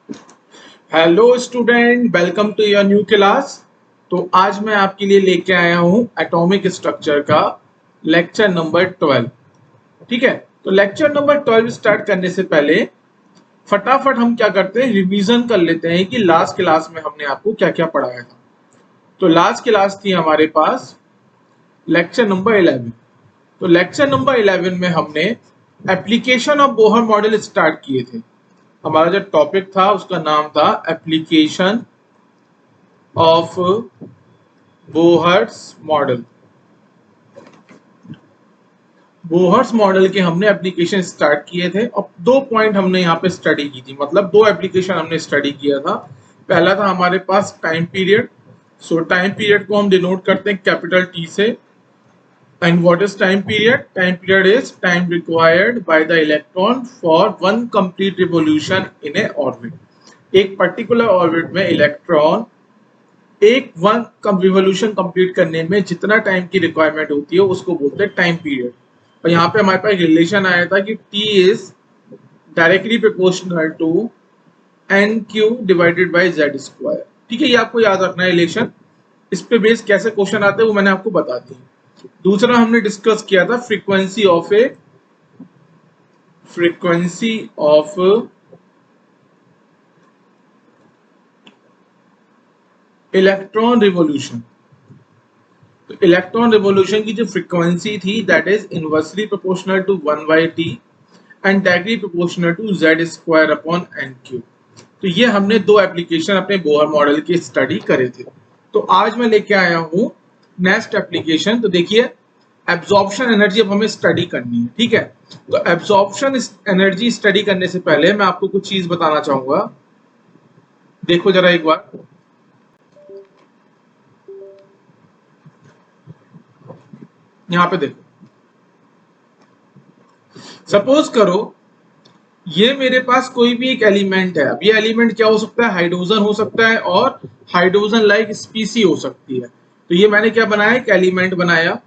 Hello student, welcome to your new class. तो आज मैं आपके लिए लेके आया हूं एटॉमिक स्ट्रक्चर का लेक्चर नंबर 12। ठीक है, तो लेक्चर नंबर 12 स्टार्ट करने से पहले फटाफट हम क्या करते हैं, रिवीजन कर लेते हैं कि लास्ट क्लास में हमने आपको क्या क्या पढ़ाया था। तो लास्ट क्लास थी हमारे पास लेक्चर नंबर 11। तो लेक्चर नंबर 11 में हमने application of Bohr model start किए थे। हमारा जो टॉपिक था उसका नाम था application of Bohr's model. Bohr's model के हमने एप्लीकेशन स्टार्ट किए थे और दो पॉइंट हमने यहाँ पे स्टडी की थी, मतलब दो एप्लीकेशन हमने स्टडी किया था। पहला था हमारे पास time period. So time period को हम डिनोट करते हैं कैपिटल टी से। And what is time period? Time period is time required by the electron for one complete revolution in a orbit. एक पर्टिकुलर ऑर्बिट में इलेक्ट्रॉन एक one revolution complete करने में जितना टाइम की रिक्वायरमेंट होती है उसको बोलते हैं टाइम पीरियड। और यहाँ पे हमारे पास रिलेशन आया था कि T is directly proportional to n q divided by z square. ठीक है, ये आपको याद रखना है रिलेशन। इस पे बेस कैसे क्वेश्चन आते हैं वो मैंने आपको बता दी। दूसरा हमने डिस्कस किया था फ्रीक्वेंसी ऑफ इलेक्ट्रॉन रिवोल्यूशन। तो इलेक्ट्रॉन रिवोल्यूशन की जो फ्रीक्वेंसी थी that is inversely proportional to 1/t and directly proportional to z square upon n q. तो ये हमने दो एप्लीकेशन अपने बोहर मॉडल की स्टडी करे थे। तो आज मैं लेके आया हूँ नेक्स्ट एप्लीकेशन। तो देखिए, एब्जॉर्प्शन एनर्जी अब हमें स्टडी करनी है। ठीक है, तो एब्जॉर्प्शन एनर्जी स्टडी करने से पहले मैं आपको कुछ चीज बताना चाहूंगा। देखो जरा एक बार, यहाँ पे देखो। सपोज करो ये मेरे पास कोई भी एक एलिमेंट है। अब ये एलिमेंट क्या हो सकता है? हाइड्रोजन हो सकता है और हाइड्रोजन लाइक स्पीसी हो सकती है। तो ये मैंने क्या बनाया? एक एलिमेंट बनाया।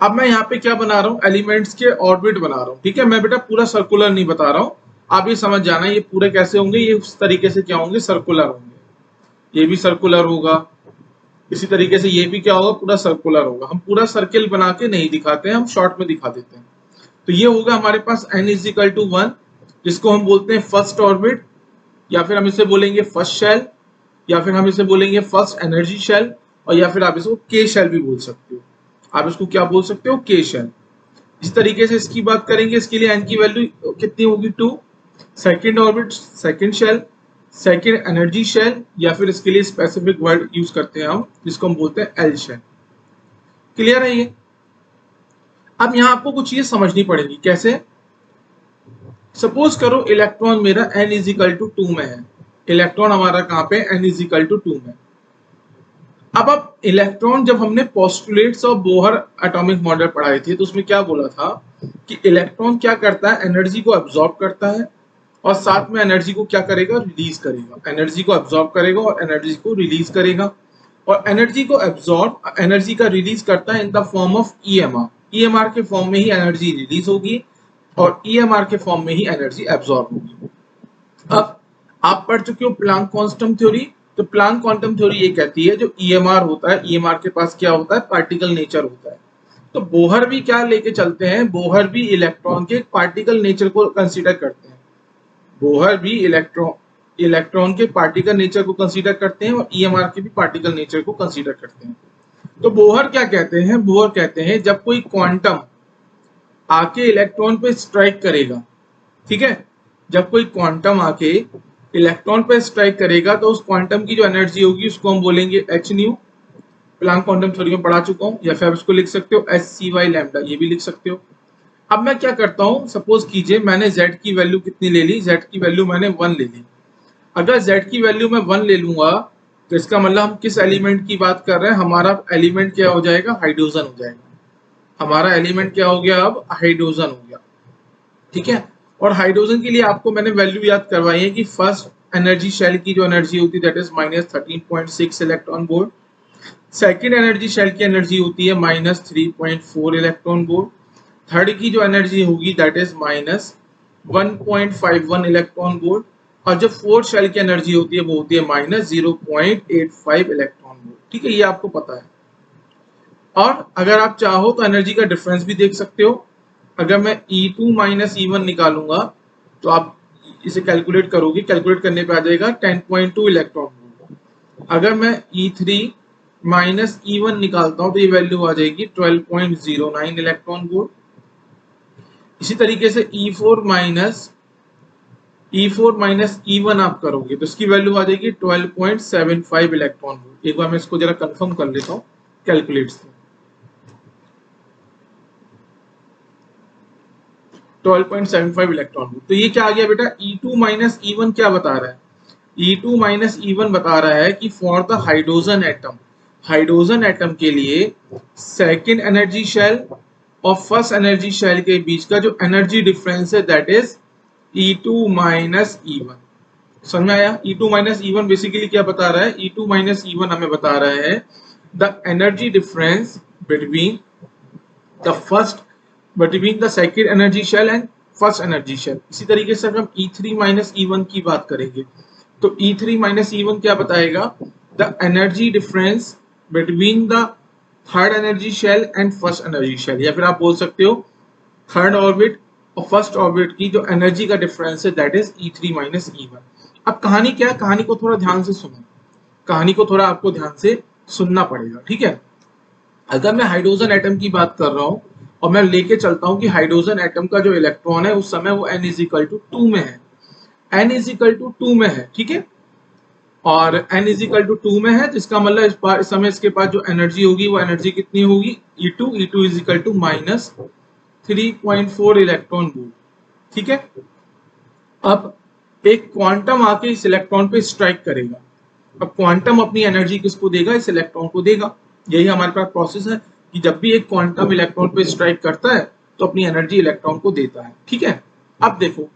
अब मैं यहाँ पे क्या बना रहा हूँ? एलिमेंट्स के ऑर्बिट बना रहा हूँ। ठीक है, मैं बेटा पूरा सर्कुलर नहीं बता रहा हूँ, आप ये समझ जाना ये पूरे कैसे होंगे। ये उस तरीके से क्या होंगे? सर्कुलर होंगे। ये भी सर्कुलर होगा, इसी तरीके से ये भी क्या होगा? पूरा सर्कुलर होगा। हम पूरा सर्किल बना के नहीं दिखाते हैं, हम शॉर्ट में दिखा देते हैं। तो ये होगा हमारे पास n इज इक्वल टू 1, जिसको हम बोलते हैं फर्स्ट ऑर्बिट, या फिर हम इसे बोलेंगे फर्स्ट शेल, या फिर हम इसे बोलेंगे फर्स्ट एनर्जी शेल, और या फिर आप इसको के शेल भी बोल सकते हो। आप इसको क्या बोल सकते हो? के शेल। इस तरीके से इसकी बात करेंगे, इसके लिए n की वैल्यू कितनी होगी? 2। Second orbit second shell, second energy shell, या फिर इसके लिए स्पेसिफिक वर्ड यूज करते हैं हम जिसको हम बोलते हैं एल शेल। क्लियर है ये? अब यहाँ आपको कुछ चीज समझनी पड़ेगी। कैसे? सपोज करो इलेक्ट्रॉन मेरा n इज इक्वल टू 2 में है। इलेक्ट्रॉन हमारा कहाँ पे? n इज इक्वल टू 2 में। अब इलेक्ट्रॉन, जब हमने postulates of Bohr atomic model पढ़ाए थे तो उसमें क्या बोला था कि इलेक्ट्रॉन क्या करता है? एनर्जी को एब्जॉर्ब करता है और साथ में एनर्जी को क्या करेगा? रिलीज करेगा। एनर्जी को एब्जॉर्ब करेगा और एनर्जी को रिलीज करेगा। और एनर्जी को एब्जॉर्ब, एनर्जी का रिलीज करता है in the form of EMR. EMR के फॉर्म में ही एनर्जी रिलीज होगी और ईएमआर के फॉर्म में ही एनर्जी एब्जॉर्ब होगी। अब आप पढ़ चुके हो प्लांक क्वांटम थ्योरी। तो प्लांक क्वांटम थ्योरी ये कहती है जो ईएमआर होता है, ईएमआर के पास क्या होता है? पार्टिकल नेचर होता है। तो बोहर भी क्या लेके चलते हैं? बोहर भी इलेक्ट्रॉन के पार्टिकल नेचर को कंसीडर करते हैं। बोहर भी इलेक्ट्रॉन के पार्टिकल नेचर को कंसीडर करते हैं और ईएमआर के भी पार्टिकल नेचर को कंसीडर करते हैं। तो बोहर क्या कहते हैं? बोहर कहते हैं जब कोई क्वांटम आके इलेक्ट्रॉन पे स्ट्राइक करेगा। ठीक है, जब कोई क्वांटम आके इलेक्ट्रॉन पे स्ट्राइक करेगा तो उस क्वांटम की जो एनर्जी होगी उसको हम बोलेंगे H new. Planck quantum theory में पढ़ा चुका हूँ। या फिर आप इसको लिख सकते हो एच सी वाई लैम्डा, ये भी लिख सकते हो। अब मैं क्या करता हूँ, सपोज कीजिए मैंने z की वैल्यू कितनी ले ली? z की वैल्यू मैंने 1 ले ली। अगर z की वैल्यू मैं 1 ले लूंगा तो इसका मतलब हम किस एलिमेंट की बात कर रहे हैं? हमारा एलिमेंट क्या हो जाएगा? हाइड्रोजन हो जाएगा। हमारा एलिमेंट क्या हो गया? अब हाइड्रोजन हो गया। ठीक है, और हाइड्रोजन के लिए आपको मैंने वैल्यू याद करवाई है कि फर्स्ट एनर्जी शेल की जो एनर्जी होती है that is -13.6 electron volt. Second energy shell की एनर्जी होती है -3.4 इलेक्ट्रॉन वोल्ट। थर्ड की जो एनर्जी होगी दैट इज -1.51 इलेक्ट्रॉन वोल्ट। और जो फोर्थ शेल की एनर्जी होती है वो होती है -0.85 इलेक्ट्रॉन वोल्ट। ठीक है, ये आपको पता है। और अगर आप चाहो तो एनर्जी का डिफरेंस भी देख सकते हो। अगर मैं E2 माइनस E1 निकालूंगा तो आप इसे कैलकुलेट करोगे, कैलकुलेट करने पे आ जाएगा 10.2 इलेक्ट्रॉन वोल्ट। अगर मैं E3 माइनस E1 निकालता हूं तो ये वैल्यू आ जाएगी 12.09 इलेक्ट्रॉन वोल्ट। इसी तरीके से E4 माइनस E1 आप करोगे तो इसकी वैल्यू आ जाएगी 12.75 इलेक्ट्रॉन वोल्ट। एक बार मैं इसको जरा कंफर्म कर लेता हूँ कैलकुलेट से। 12.75 इलेक्ट्रॉन वोल्ट। तो ये क्या आ गया बेटा, E2 माइनस E1 क्या बता रहा है? E2 माइनस E1 बता रहा है कि for the hydrogen atom, hydrogen atom के लिए सेकेंड एनर्जी शेल और फर्स्ट एनर्जी शेल के बीच का जो एनर्जी डिफरेंस है that is E2 minus E1। समझ में आया? E2 माइनस E1 बेसिकली क्या बता रहा है? E2 माइनस E1 हमें बता रहा है the energy difference between the first between the second energy shell and first energy shell. इसी तरीके से अगर हम E3 माइनस E1 की बात करेंगे तो E3 माइनस E1 क्या बताएगा? The energy difference between the third energy shell and first energy shell, या फिर आप बोल सकते हो थर्ड ऑर्बिट और फर्स्ट ऑर्बिट की जो एनर्जी का डिफरेंस है that is E3 minus E1। अब कहानी क्या है, कहानी को थोड़ा ध्यान से सुनो, कहानी को थोड़ा आपको ध्यान से सुनना पड़ेगा। ठीक है, अगर मैं हाइड्रोजन एटम की बात कर रहा हूं और मैं लेके चलता हूं कि हाइड्रोजन एटम का जो इलेक्ट्रॉन है उस समय वो n इज इक्वल टू 2 में है, n इज इक्वल टू 2 में है। ठीक है, और n इज इक्वल टू 2 में है तो इसका मतलब इस समय इसके पास जो एनर्जी होगी वो एनर्जी कितनी होगी? E2 is equal to minus 3.4 electron volt. ठीक है, अब एक क्वांटम आके इस इलेक्ट्रॉन पे स्ट्राइक करेगा। अब क्वांटम अपनी एनर्जी किसको देगा? इस इलेक्ट्रॉन को देगा। यही हमारे पास प्रोसेस है कि जब भी एक क्वांटम इलेक्ट्रॉन पे स्ट्राइक करता है तो अपनी एनर्जी इलेक्ट्रॉन को देता है। ठीक है, अब देखो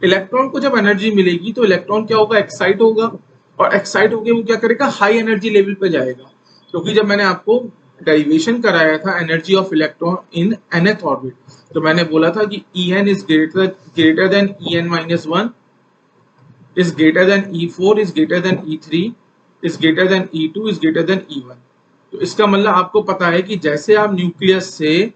इलेक्ट्रॉन को जब एनर्जी मिलेगी तो इलेक्ट्रॉन क्या होगा? एक्साइट होगा, और एक्साइट होकर वो क्या करेगा? हाई एनर्जी लेवल पे जाएगा। क्योंकि जब मैंने आपको डेरिवेशन कराया था energy of electron in nth orbit तो मैंने बोला था कि En is greater than En minus 1, is greater than E4 is greater than E3 is greater than E2 is greater than E1। तो इसका मतलब आपको पता है कि जैसे आप न्यूक्लियस से,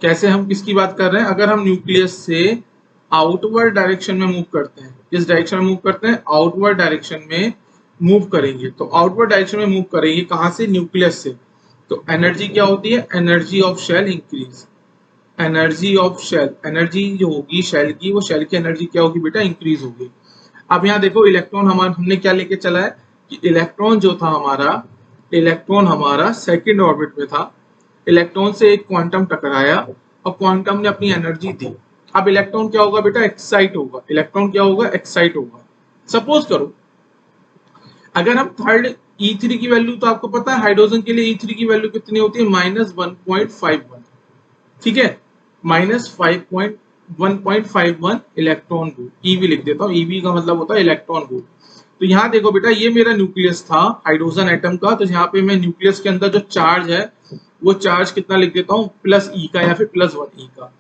कैसे हम किसकी बात कर रहे हैं? अगर हम न्यूक्लियस से आउटवर्ड डायरेक्शन में मूव करते हैं, किस डायरेक्शन में मूव करते हैं? आउटवर्ड डायरेक्शन में मूव करेंगे। तो आउटवर्ड डायरेक्शन में मूव करेंगे कहां से? न्यूक्लियस से। तो एनर्जी क्या होती है? Energy of shell increase. Energy of shell, energy जो होगी शेल की, वो शेल की एनर्जी क्या होगी बेटा? इंक्रीज होगी। अब यहाँ देखो इलेक्ट्रॉन हमने क्या लेके चला है कि इलेक्ट्रॉन जो था हमारा, इलेक्ट्रॉन हमारा सेकंड ऑर्बिट में था। इलेक्ट्रॉन से एक क्वांटम टकराया और क्वांटम ने अपनी एनर्जी दी। अब इलेक्ट्रॉन क्या होगा बेटा? एक्साइट होगा। इलेक्ट्रॉन क्या होगा? एक्साइट होगा। सपोज करो अगर हम थर्ड E3 की वैल्यू, तो आपको पता है हाइड्रोजन के लिए E3 की वैल्यू कितनी होती है? -1.51। ठीक है, -1.51 इलेक्ट्रॉन वोल्ट। ईवी लिख देता हूँ, ईवी का मतलब होता है इलेक्ट्रॉन वोल्ट। तो यहाँ देखो बेटा, ये मेरा न्यूक्लियस था हाइड्रोजन एटम का। तो यहाँ पे मैं न्यूक्लियस के अंदर जो चार्ज है वो चार्ज कितना लिख देता हूँ? +E का या फिर +1E का।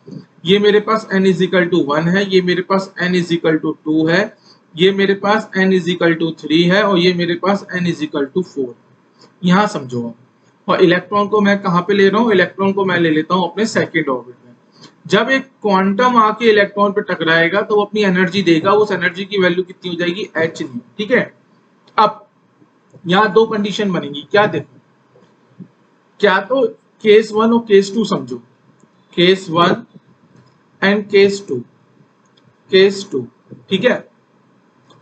ये मेरे पास n इज इक्वल टू 1 है, ये मेरे पास n इज इक्वल टू 2 है, ये मेरे पास n इज इक्वल टू 3 है, और ये मेरे पास n इज इक्वल टू 4। यहाँ समझो आप। और इलेक्ट्रॉन को मैं कहाँ पे ले रहा हूँ? इलेक्ट्रॉन को मैं ले लेता हूँ अपने सेकेंड ऑर्बिट में। जब एक क्वांटम आके इलेक्ट्रॉन पे टकराएगा तो वो अपनी एनर्जी देगा। उस एनर्जी की वैल्यू कितनी हो जाएगी? h new. ठीक है, अब यहाँ दो कंडीशन बनेगी। क्या देखो, क्या तो केस 1 और केस 2 समझो, केस 1 एंड केस 2, केस 2। ठीक है,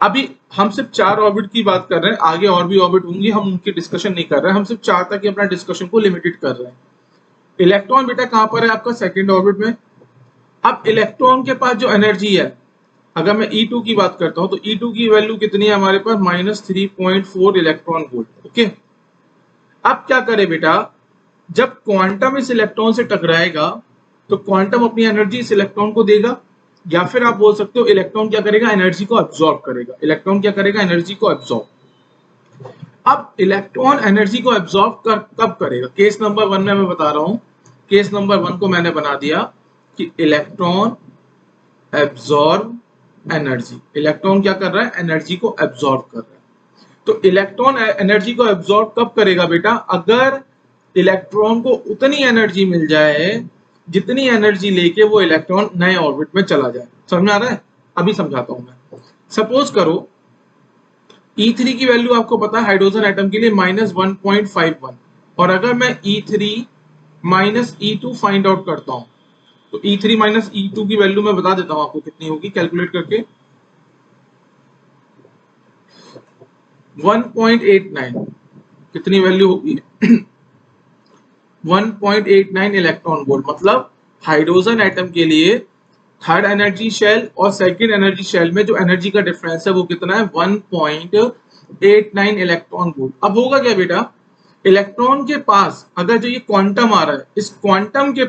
अभी हम सिर्फ 4 ऑर्बिट की बात कर रहे हैं, आगे और भी ऑर्बिट होंगे, हम उनकी डिस्कशन नहीं कर रहे हैं। हम सिर्फ 4 तक ही अपना डिस्कशन को लिमिटेड कर रहे हैं। इलेक्ट्रॉन बेटा कहां पर है? आपका सेकेंड ऑर्बिट में। अब इलेक्ट्रॉन के पास जो एनर्जी है, अगर मैं E2 की बात करता हूं तो E2 की वैल्यू कितनी है हमारे पास? -3.4 इलेक्ट्रॉन वोल्ट। ओके, अब क्या करे बेटा, जब क्वांटम इस इलेक्ट्रॉन से टकराएगा तो क्वांटम अपनी एनर्जी इस इलेक्ट्रॉन को देगा, या फिर आप बोल सकते हो इलेक्ट्रॉन क्या करेगा? एनर्जी को एब्जॉर्ब करेगा। इलेक्ट्रॉन क्या करेगा? एनर्जी को एब्जॉर्ब। अब इलेक्ट्रॉन एनर्जी को एब्जॉर्ब कब करेगा? केस नंबर 1 में मैं बता रहा हूं। केस नंबर 1 को मैंने बना दिया कि इलेक्ट्रॉन एब्जॉर्ब एनर्जी। इलेक्ट्रॉन क्या कर रहा है? एनर्जी को एब्जॉर्ब कर रहा है। तो इलेक्ट्रॉन एनर्जी को एब्जॉर्ब कब करेगा बेटा? अगर इलेक्ट्रॉन को उतनी एनर्जी मिल जाए जितनी एनर्जी लेके वो इलेक्ट्रॉन नए ऑर्बिट में चला जाए। समझ में आ रहा है? अभी समझाता हूं मैं। सपोज करो E3 की वैल्यू आपको पता है हाइड्रोजन एटम के लिए -1.51, और अगर मैं E3 minus E2 find out करता हूं तो E3 माइनस E2 की वैल्यू मैं बता देता हूं आपको कितनी होगी कैलकुलेट करके। 1.89 कितनी वैल्यू होगी? 1.89 इलेक्ट्रॉन वोल्ट। मतलब हाइड्रोजन एटम के लिए थर्ड एनर्जी शेल और सेकंड एनर्जी शेल में जो एनर्जी का डिफरेंस है वो कितना है? 1.89 इलेक्ट्रॉन वोल्ट। अब होगा क्या बेटा? इलेक्ट्रॉन के पास अगर जो ये क्वांटम आ रहा है, इस क्वांटम के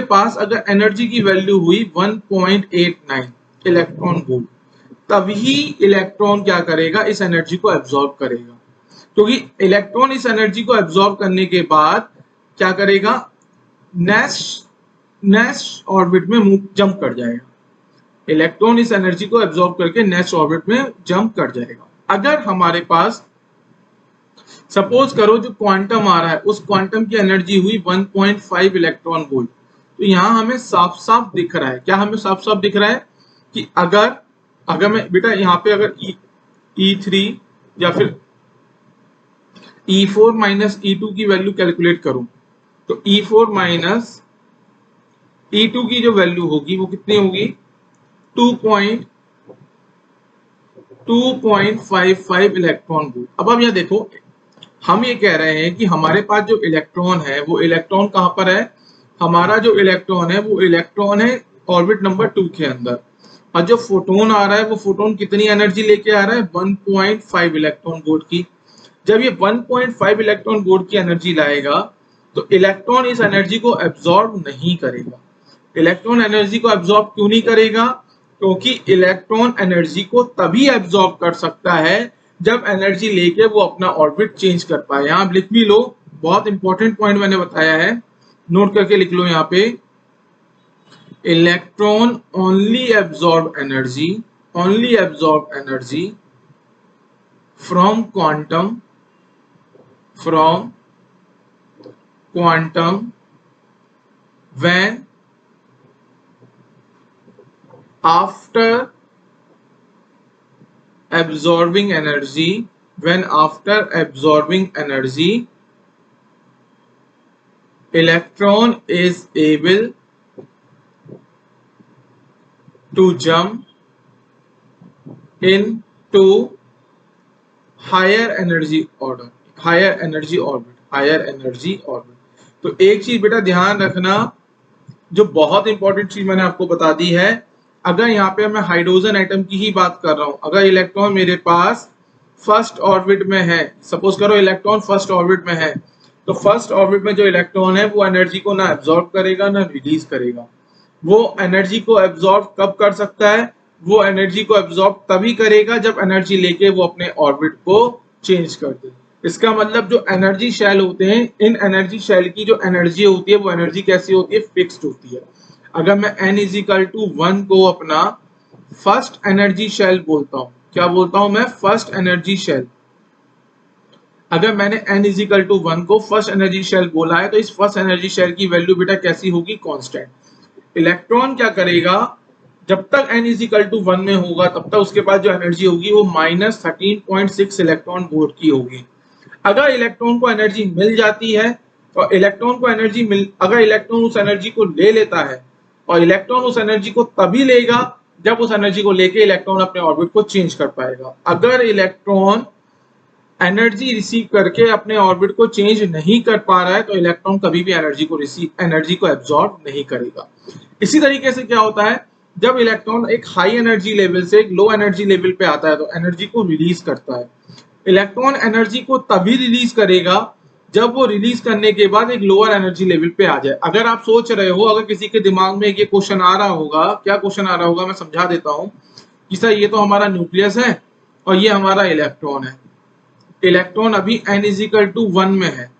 पास अगर एनर्जी की वैल्यू हुई 1.89 इलेक्ट्रॉन वोल्ट, तभी इलेक्ट्रॉन क्या करेगा? इस एनर्जी को एब्जॉर्ब करेगा। क्योंकि इलेक्ट्रॉन इस एनर्जी को एब्जॉर्ब करने के बाद क्या करेगा? नेक्स्ट ऑर्बिट में जंप कर जाएगा। इलेक्ट्रॉन इस एनर्जी को एब्जॉर्ब करके नेक्स्ट ऑर्बिट में जंप कर जाएगा। अगर हमारे पास सपोज करो जो क्वांटम आ रहा है उस क्वांटम की एनर्जी हुई 1.5 इलेक्ट्रॉन वोल्ट, तो यहां हमें साफ साफ दिख रहा है। क्या हमें साफ साफ दिख रहा है? कि अगर मैं बेटा यहाँ पे अगर E3 या फिर E4 माइनस E2 की वैल्यू कैलकुलेट करूं तो E4 माइनस E2 की जो वैल्यू होगी वो कितनी होगी? 2.55 इलेक्ट्रॉन वोल्ट। अब यह देखो, हम ये कह रहे हैं कि हमारे पास जो इलेक्ट्रॉन है वो इलेक्ट्रॉन कहां पर है? हमारा जो इलेक्ट्रॉन है वो इलेक्ट्रॉन है ऑर्बिट नंबर 2 के अंदर, और जो फोटोन आ रहा है वो फोटोन कितनी एनर्जी लेके आ रहा है? 1.5 इलेक्ट्रॉन वोल्ट की। जब ये 1.5 इलेक्ट्रॉन वोल्ट की एनर्जी लाएगा तो इलेक्ट्रॉन इस एनर्जी को एब्जॉर्ब नहीं करेगा। इलेक्ट्रॉन एनर्जी को एब्जॉर्ब क्यों नहीं करेगा? क्योंकि इलेक्ट्रॉन एनर्जी को तभी एब्जॉर्ब कर सकता है जब एनर्जी लेके वो अपना ऑर्बिट चेंज कर पाए। यहां आप लिख भी लो, बहुत इंपॉर्टेंट पॉइंट मैंने बताया है, नोट करके लिख लो यहां पे। Electron only absorb energy from quantum when after absorbing energy electron is able to jump into higher energy orbit। तो एक चीज बेटा ध्यान रखना, जो बहुत इंपॉर्टेंट चीज मैंने आपको बता दी है। अगर यहाँ पे मैं हाइड्रोजन एटम की ही बात कर रहा हूं, अगर इलेक्ट्रॉन मेरे पास फर्स्ट ऑर्बिट में है, सपोज करो इलेक्ट्रॉन फर्स्ट ऑर्बिट में है, तो फर्स्ट ऑर्बिट में जो इलेक्ट्रॉन है वो एनर्जी को ना एब्जॉर्ब करेगा ना रिलीज करेगा। वो एनर्जी को एब्जॉर्ब कब कर सकता है? वो एनर्जी को एब्जॉर्ब तभी करेगा जब एनर्जी लेके वो अपने ऑर्बिट को चेंज कर दे। इसका मतलब जो एनर्जी शेल होते हैं, इन एनर्जी शेल की जो एनर्जी होती है वो एनर्जी कैसी होती है? फिक्स्ड होती है। अगर मैं n=1 को अपना फर्स्ट एनर्जी शेल बोलता हूं, क्या बोलता हूं मैं? First energy shell. अगर मैंने n=1 को फर्स्ट एनर्जी शेल बोला है तो इस फर्स्ट एनर्जी शेल की वैल्यू बेटा कैसी होगी? कांस्टेंट। इलेक्ट्रॉन क्या करेगा? जब तक n=1 में होगा तब तक उसके पास जो एनर्जी होगी वो -13.6 इलेक्ट्रॉन वोल्ट की होगी। अगर इलेक्ट्रॉन को एनर्जी मिल जाती है और अगर इलेक्ट्रॉन उस एनर्जी को ले लेता है, और इलेक्ट्रॉन उस एनर्जी को तभी लेगा जब उस एनर्जी को लेके इलेक्ट्रॉन अपने ऑर्बिट को चेंज कर पाएगा। अगर इलेक्ट्रॉन एनर्जी रिसीव करके अपने ऑर्बिट को चेंज नहीं कर पा रहा है तो इलेक्ट्रॉन कभी भी एनर्जी को एब्जॉर्ब नहीं करेगा। इसी तरीके से क्या होता है, जब इलेक्ट्रॉन एक हाई एनर्जी लेवल से एक लो एनर्जी लेवल पे आता है तो एनर्जी को रिलीज करता है। इलेक्ट्रॉन एनर्जी को तभी रिलीज करेगा जब वो रिलीज करने के बाद एक लोअर एनर्जी लेवल पे आ जाए। अगर आप सोच रहे हो, अगर किसी के दिमाग में ये क्वेश्चन आ रहा होगा, क्या क्वेश्चन आ रहा होगा मैं समझा देता हूं कि सर ये तो हमारा न्यूक्लियस है और ये हमारा इलेक्ट्रॉन है। इलेक्ट्रॉन अभी n=1 में है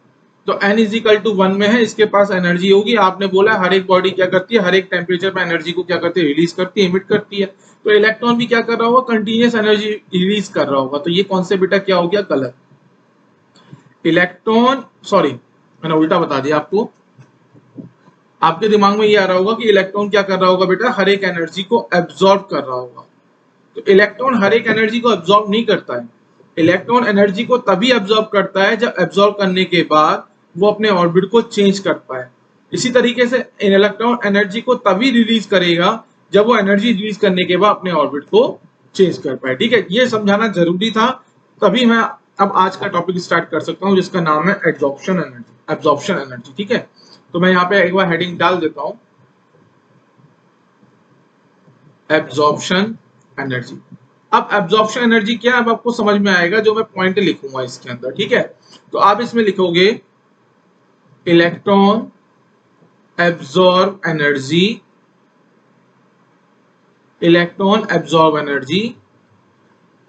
तो n इज इक्वल टू 1 में है, इसके पास एनर्जी होगी। आपने बोला हर एक बॉडी क्या करती है, हर एक टेम्परेचर पे एनर्जी को क्या करती है, रिलीज करती है, इमिट करती है। तो इलेक्ट्रॉन भी क्या कर रहा होगा, कंटिन्यूअस एनर्जी रिलीज कर रहा होगा। तो ये कॉन्सेप्ट बेटा क्या हो गया, गलत। इलेक्ट्रॉन, सॉरी मैंने उल्टा बता दिया आपको। आपके दिमाग में ये आ रहा होगा कि इलेक्ट्रॉन क्या कर रहा होगा बेटा, हर एक एनर्जी को एब्जॉर्ब कर रहा होगा। तो इलेक्ट्रॉन हर एक एनर्जी को एब्जॉर्ब नहीं करता है। इलेक्ट्रॉन एनर्जी को तभी एब्जॉर्ब करता है जब एब्जॉर्ब करने के बाद वो अपने ऑर्बिट को चेंज कर पाए। इसी तरीके से इलेक्ट्रॉन एनर्जी को तभी रिलीज करेगा जब वो एनर्जी रिलीज करने के बाद अपने ऑर्बिट को चेंज कर पाए। ठीक है, ये समझाना जरूरी था। तभी मैं अब आज का टॉपिक स्टार्ट कर सकता हूं, जिसका नाम है एब्जॉर्प्शन एनर्जी। एब्जॉर्प्शन एनर्जी, ठीक है। तो मैं यहाँ पे एक बार हेडिंग डाल देता हूं, एब्जॉर्प्शन एनर्जी। अब एब्जॉर्प्शन एनर्जी क्या है, अब आपको समझ में आएगा जो मैं पॉइंट लिखूंगा इसके अंदर। ठीक है, तो आप इसमें लिखोगे electron absorb energy, electron absorb energy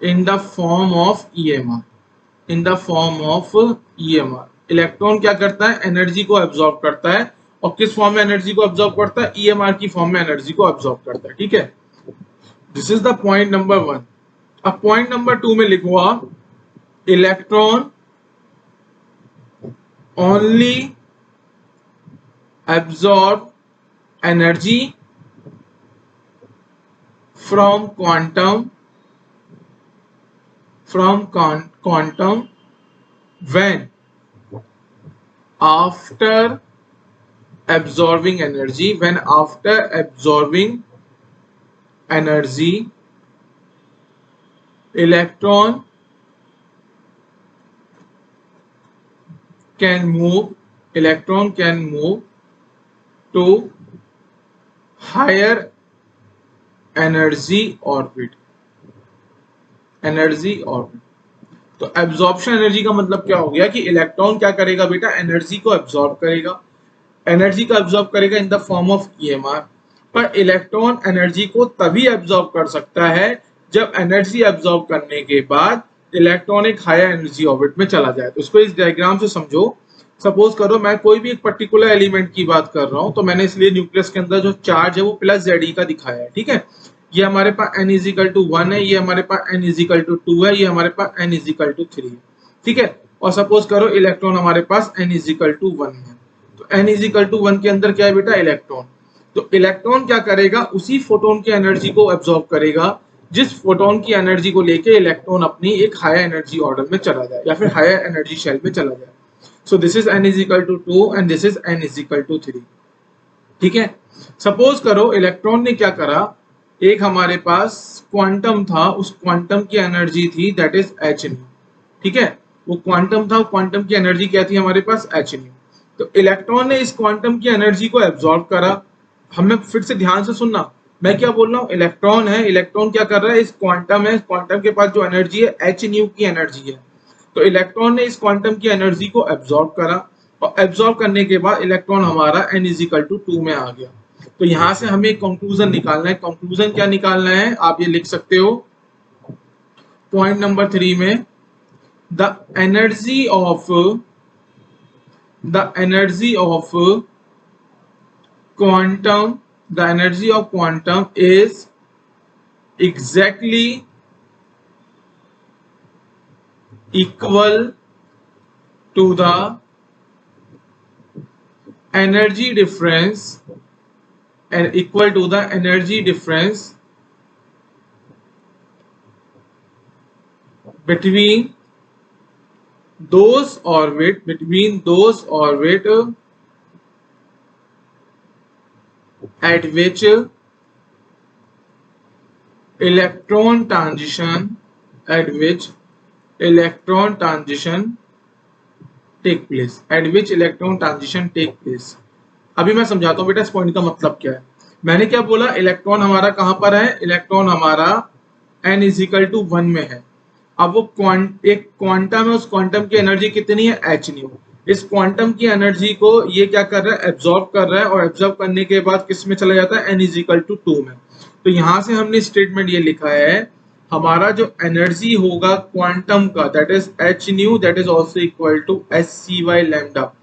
in the form of EMR, in the form of EMR. Electron क्या करता है, एनर्जी को एब्जॉर्ब करता है, और किस फॉर्म में एनर्जी को एब्जॉर्ब करता है, ईएमआर की फॉर्म में एनर्जी को एब्जॉर्ब करता है। ठीक है, this is the point number 1। अब पॉइंट नंबर 2 में लिखूंगा electron only absorb energy from quantum, from quantum when after absorbing energy, when after absorbing energy electron can move to higher energy orbit, energy orbit। तो absorption energy का मतलब क्या हो गया कि इलेक्ट्रॉन क्या करेगा बेटा, एनर्जी को एब्जॉर्ब करेगा, एनर्जी को एब्जॉर्ब करेगा in the form of EMR. पर इलेक्ट्रॉन एनर्जी को तभी एब्जॉर्ब कर सकता है जब एनर्जी एब्जॉर्ब करने के बाद इलेक्ट्रॉन एक हायर एनर्जी ऑर्बिट में चला जाए। तो इसको इस डायग्राम से समझो। सपोज करो मैं कोई भी एक पर्टिकुलर एलिमेंट की बात कर रहा हूं, तो मैंने इसलिए न्यूक्लियस के अंदर जो चार्ज है वो प्लस Ze का दिखाया है। ठीक है, ये हमारे पास n इज इक्वल टू 1 है, ये हमारे पास n इज इक्वल टू 2 है, ये हमारे पास n इज इक्वल टू 3 है। ठीक है, और सपोज करो इलेक्ट्रॉन हमारे पास n इज इक्वल टू 1 है। तो n इज इक्वल टू 1 के अंदर क्या है बेटा, इलेक्ट्रॉन। तो इलेक्ट्रॉन क्या करेगा, उसी फोटोन की एनर्जी को एब्जॉर्ब करेगा जिस फोटोन की एनर्जी को लेके इलेक्ट्रॉन अपनी एक हायर एनर्जी ऑर्डर में चला जाए या फिर हायर एनर्जी शेल में चला जाए। So this is n is equal to 2 and this is n is equal to 3। ठीक है, सपोज करो इलेक्ट्रॉन ने क्या करा, एक हमारे पास क्वांटम था, उस क्वांटम की एनर्जी थी दैट इज h न्यू। ठीक है, वो क्वांटम था, क्वांटम की एनर्जी क्या थी हमारे पास, h न्यू। तो इलेक्ट्रॉन ने इस क्वांटम की एनर्जी को एब्जॉर्ब करा। हमें फिर से ध्यान से सुनना, मैं क्या बोल रहा हूँ, इलेक्ट्रॉन है, इलेक्ट्रॉन क्या कर रहा है, इस क्वांटम है, क्वांटम के पास जो एनर्जी है h न्यू की एनर्जी है। तो इलेक्ट्रॉन ने इस क्वांटम की एनर्जी को एब्जॉर्ब करा, और एब्जॉर्ब करने के बाद इलेक्ट्रॉन हमारा n इज इक्वल टू 2 में आ गया। तो यहां से हमें कंक्लूजन निकालना है। कंक्लूजन क्या निकालना है, आप ये लिख सकते हो पॉइंट नंबर 3 में, the energy of quantum, the energy of quantum is exactly equal to the energy difference and equal to the energy difference between those orbit at which electron transition take place। अभी मैं समझाता हूँ बेटा इस point का मतलब क्या है। मैंने क्या बोला, इलेक्ट्रॉन हमारा कहां पर है, इलेक्ट्रॉन हमारा n इज इक्वल टू 1 में है। अब वो एक क्वांटम है, उस क्वांटम की एनर्जी कितनी है, h न्यू। इस क्वांटम की एनर्जी को ये क्या कर रहा है, एब्जॉर्ब कर रहा है, और एब्जॉर्ब करने के बाद किस में चला जाता है, n इज इक्वल टू 2 में। तो यहां से हमने स्टेटमेंट ये लिखा है, हमारा जो एनर्जी होगा क्वांटम का that is h nu, that is also equal to SCy lambda.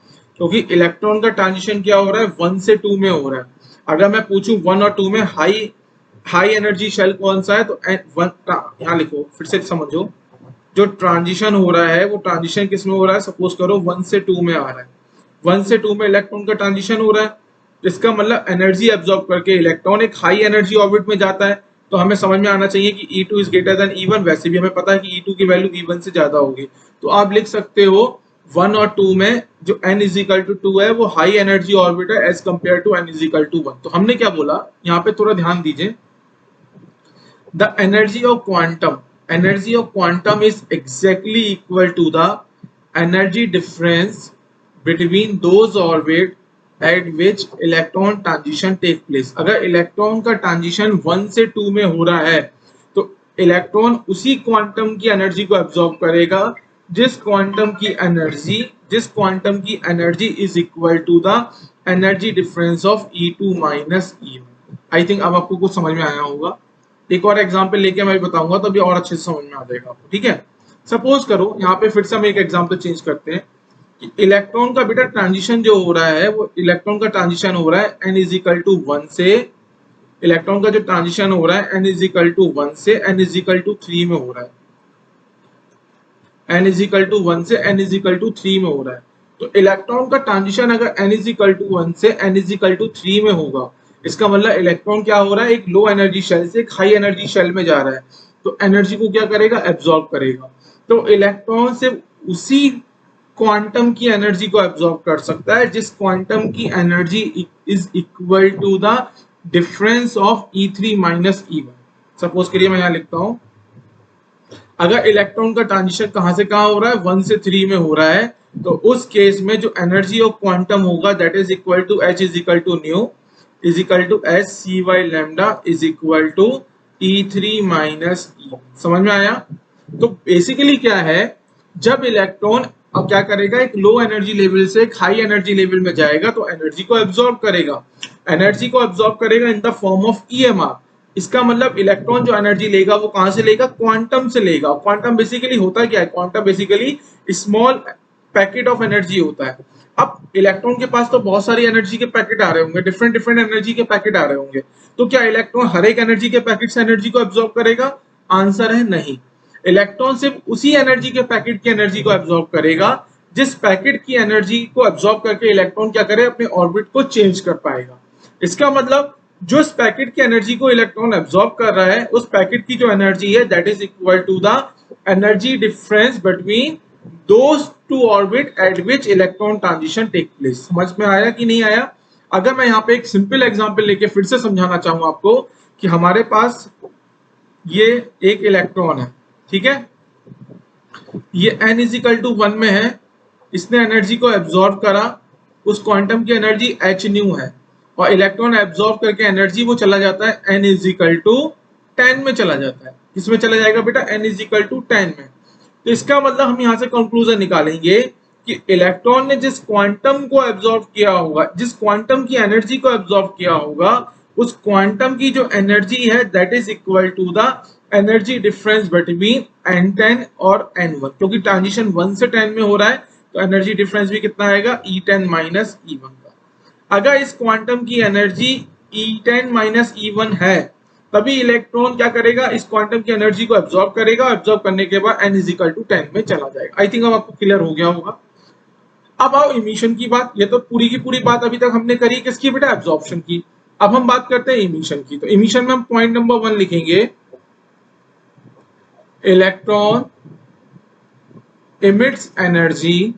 क्योंकि इलेक्ट्रॉन का ट्रांजिशन क्या हो रहा है, 1 से 2 में हो रहा है। अगर मैं पूछूं 1 और 2 में हाई एनर्जी शेल कौन सा है, तो यहाँ लिखो, फिर से समझो, जो ट्रांजिशन हो रहा है वो ट्रांजिशन किस में हो रहा है, सपोज करो 1 से 2 में आ रहा है। 1 से 2 में इलेक्ट्रॉन का ट्रांजिशन हो रहा है, इसका मतलब एनर्जी एब्जॉर्ब करके इलेक्ट्रॉन एक हाई एनर्जी ऑर्बिट में जाता है। तो हमें समझ में आना चाहिए कि E2 is greater than E1। वैसे भी हमें पता है कि E2 की वैल्यू E1 से ज्यादा होगी। तो आप लिख सकते हो 1 और 2 में जो n इज इक्वल टू 2 है वो हाई एनर्जी ऑर्बिट है as compare to n is equal to 1। तो हमने क्या बोला, यहाँ पे थोड़ा ध्यान दीजिए, the energy of quantum is exactly equal to the energy difference between those orbit at which electron transition take place। अगर इलेक्ट्रॉन का ट्रांजिशन 1 से 2 में हो रहा है तो इलेक्ट्रॉन उसी क्वांटम की एनर्जी को एब्जॉर्ब करेगा जिस क्वांटम की energy is equal to the energy difference of E2 minus E1। I think अब आपको कुछ समझ में आया होगा। एक और एग्जांपल लेके मैं बताऊंगा तो अभी और अच्छे से समझ में आ जाएगा आपको, ठीक है। सपोज करो यहाँ पे फिर से हम एक एग्जांपल चेंज करते हैं कि इलेक्ट्रॉन का बेटा ट्रांजिशन जो हो रहा है वो इलेक्ट्रॉन का ट्रांजिशन हो रहा है n इज इक्वल टू 1 से, इलेक्ट्रॉन का जो ट्रांजिशन हो रहा है n इज इक्वल टू 1 से n इज इक्वल टू 3 में हो रहा है, n इज इक्वल टू 1 से n इज इक्वल टू 3 में हो रहा है। तो इलेक्ट्रॉन का ट्रांजिशन अगर n इज इक्वल टू 1 से n इज इक्वल टू 3 में होगा, इसका मतलब इलेक्ट्रॉन क्या हो रहा है, एक लो एनर्जी शेल से एक हाई एनर्जी शेल में जा रहा है। तो एनर्जी को क्या करेगा, एब्जॉर्ब करेगा। तो इलेक्ट्रॉन से उसी क्वांटम की एनर्जी को एब्जॉर्ब कर सकता है जिस क्वांटम की energy is equal to the difference of E3 minus E1। Suppose करिए मैं यहाँ लिखता हूं, अगर इलेक्ट्रॉन का ट्रांजिशन कहां से कहां हो रहा है, 1 से 3 में हो रहा है, तो उस केस में जो एनर्जी ऑफ क्वांटम होगा that is equal to H is equal to nu is equal to s C Y lambda is equal to E3 minus E। समझ में आया। तो बेसिकली क्या है, जब इलेक्ट्रॉन अब क्या करेगा, एक लो एनर्जी लेवल से एक हाई एनर्जी लेवल में जाएगा तो एनर्जी को एब्जॉर्ब करेगा, एनर्जी को एब्जॉर्ब करेगा in the form of EMR। इसका मतलब इलेक्ट्रॉन जो एनर्जी लेगा वो कहां से लेगा, क्वांटम से लेगा। क्वांटम बेसिकली होता क्या है, quantum basically small packet of energy होता है। अब इलेक्ट्रॉन के पास तो बहुत सारी एनर्जी के पैकेट आ रहे होंगे, डिफरेंट डिफरेंट एनर्जी के पैकेट आ रहे होंगे। तो क्या इलेक्ट्रॉन हर एक एनर्जी के पैकेट से एनर्जी को एब्जॉर्ब करेगा, आंसर है नहीं। इलेक्ट्रॉन सिर्फ उसी एनर्जी के पैकेट की एनर्जी को एब्जॉर्ब करेगा जिस पैकेट की एनर्जी को एब्जॉर्ब करके इलेक्ट्रॉन क्या करे, अपने ऑर्बिट को चेंज कर पाएगा। इसका मतलब जो इस पैकेट की एनर्जी को इलेक्ट्रॉन एब्जॉर्ब कर रहा है उस पैकेट की जो एनर्जी है that is equal to the energy difference between those two orbit at which electron transition take place. समझ में आया कि नहीं आया। अगर मैं यहाँ पे एक सिंपल एग्जांपल लेके फिर से समझाना चाहूंगा आपको कि हमारे पास ये एक इलेक्ट्रॉन है, ठीक है, ये n इज इक्वल टू 1 में है, इसने एनर्जी को एब्जॉर्ब करा, उस क्वांटम की एनर्जी h न्यू है और इलेक्ट्रॉन एब्जॉर्ब करके एनर्जी वो चला जाता है n इज इक्वल टू 10 में चला जाता है। किसमें चला जाएगा बेटा, n इज इक्वल टू 10 में। तो इसका मतलब हम यहाँ से कंक्लूजन निकालेंगे कि इलेक्ट्रॉन ने जिस क्वांटम को एब्जॉर्ब किया होगा, जिस क्वांटम की एनर्जी को एब्जॉर्ब किया होगा, उस क्वांटम की जो एनर्जी है that is equal to the energy difference between n10 और n1। क्योंकि ट्रांजिशन 1 से 10 में हो रहा है तो एनर्जी डिफरेंस भी कितना आएगा, E10 माइनस E1 का। अगर इस क्वांटम की एनर्जी E10 माइनस E1 है तभी इलेक्ट्रॉन क्या करेगा, इस क्वांटम की एनर्जी को एब्जॉर्ब करेगा, एब्जॉर्ब करने के बाद n इज इक्वल टू 10 में चला जाएगा। आई थिंक अब आपको क्लियर हो गया होगा। अब आओ इमिशन की बात। ये तो पूरी की पूरी बात अभी तक हमने करी किसकी बेटा, एब्जॉर्प्शन की। अब हम बात करते हैं इमिशन की। तो इमिशन में हम पॉइंट नंबर 1 लिखेंगे, electron emits energy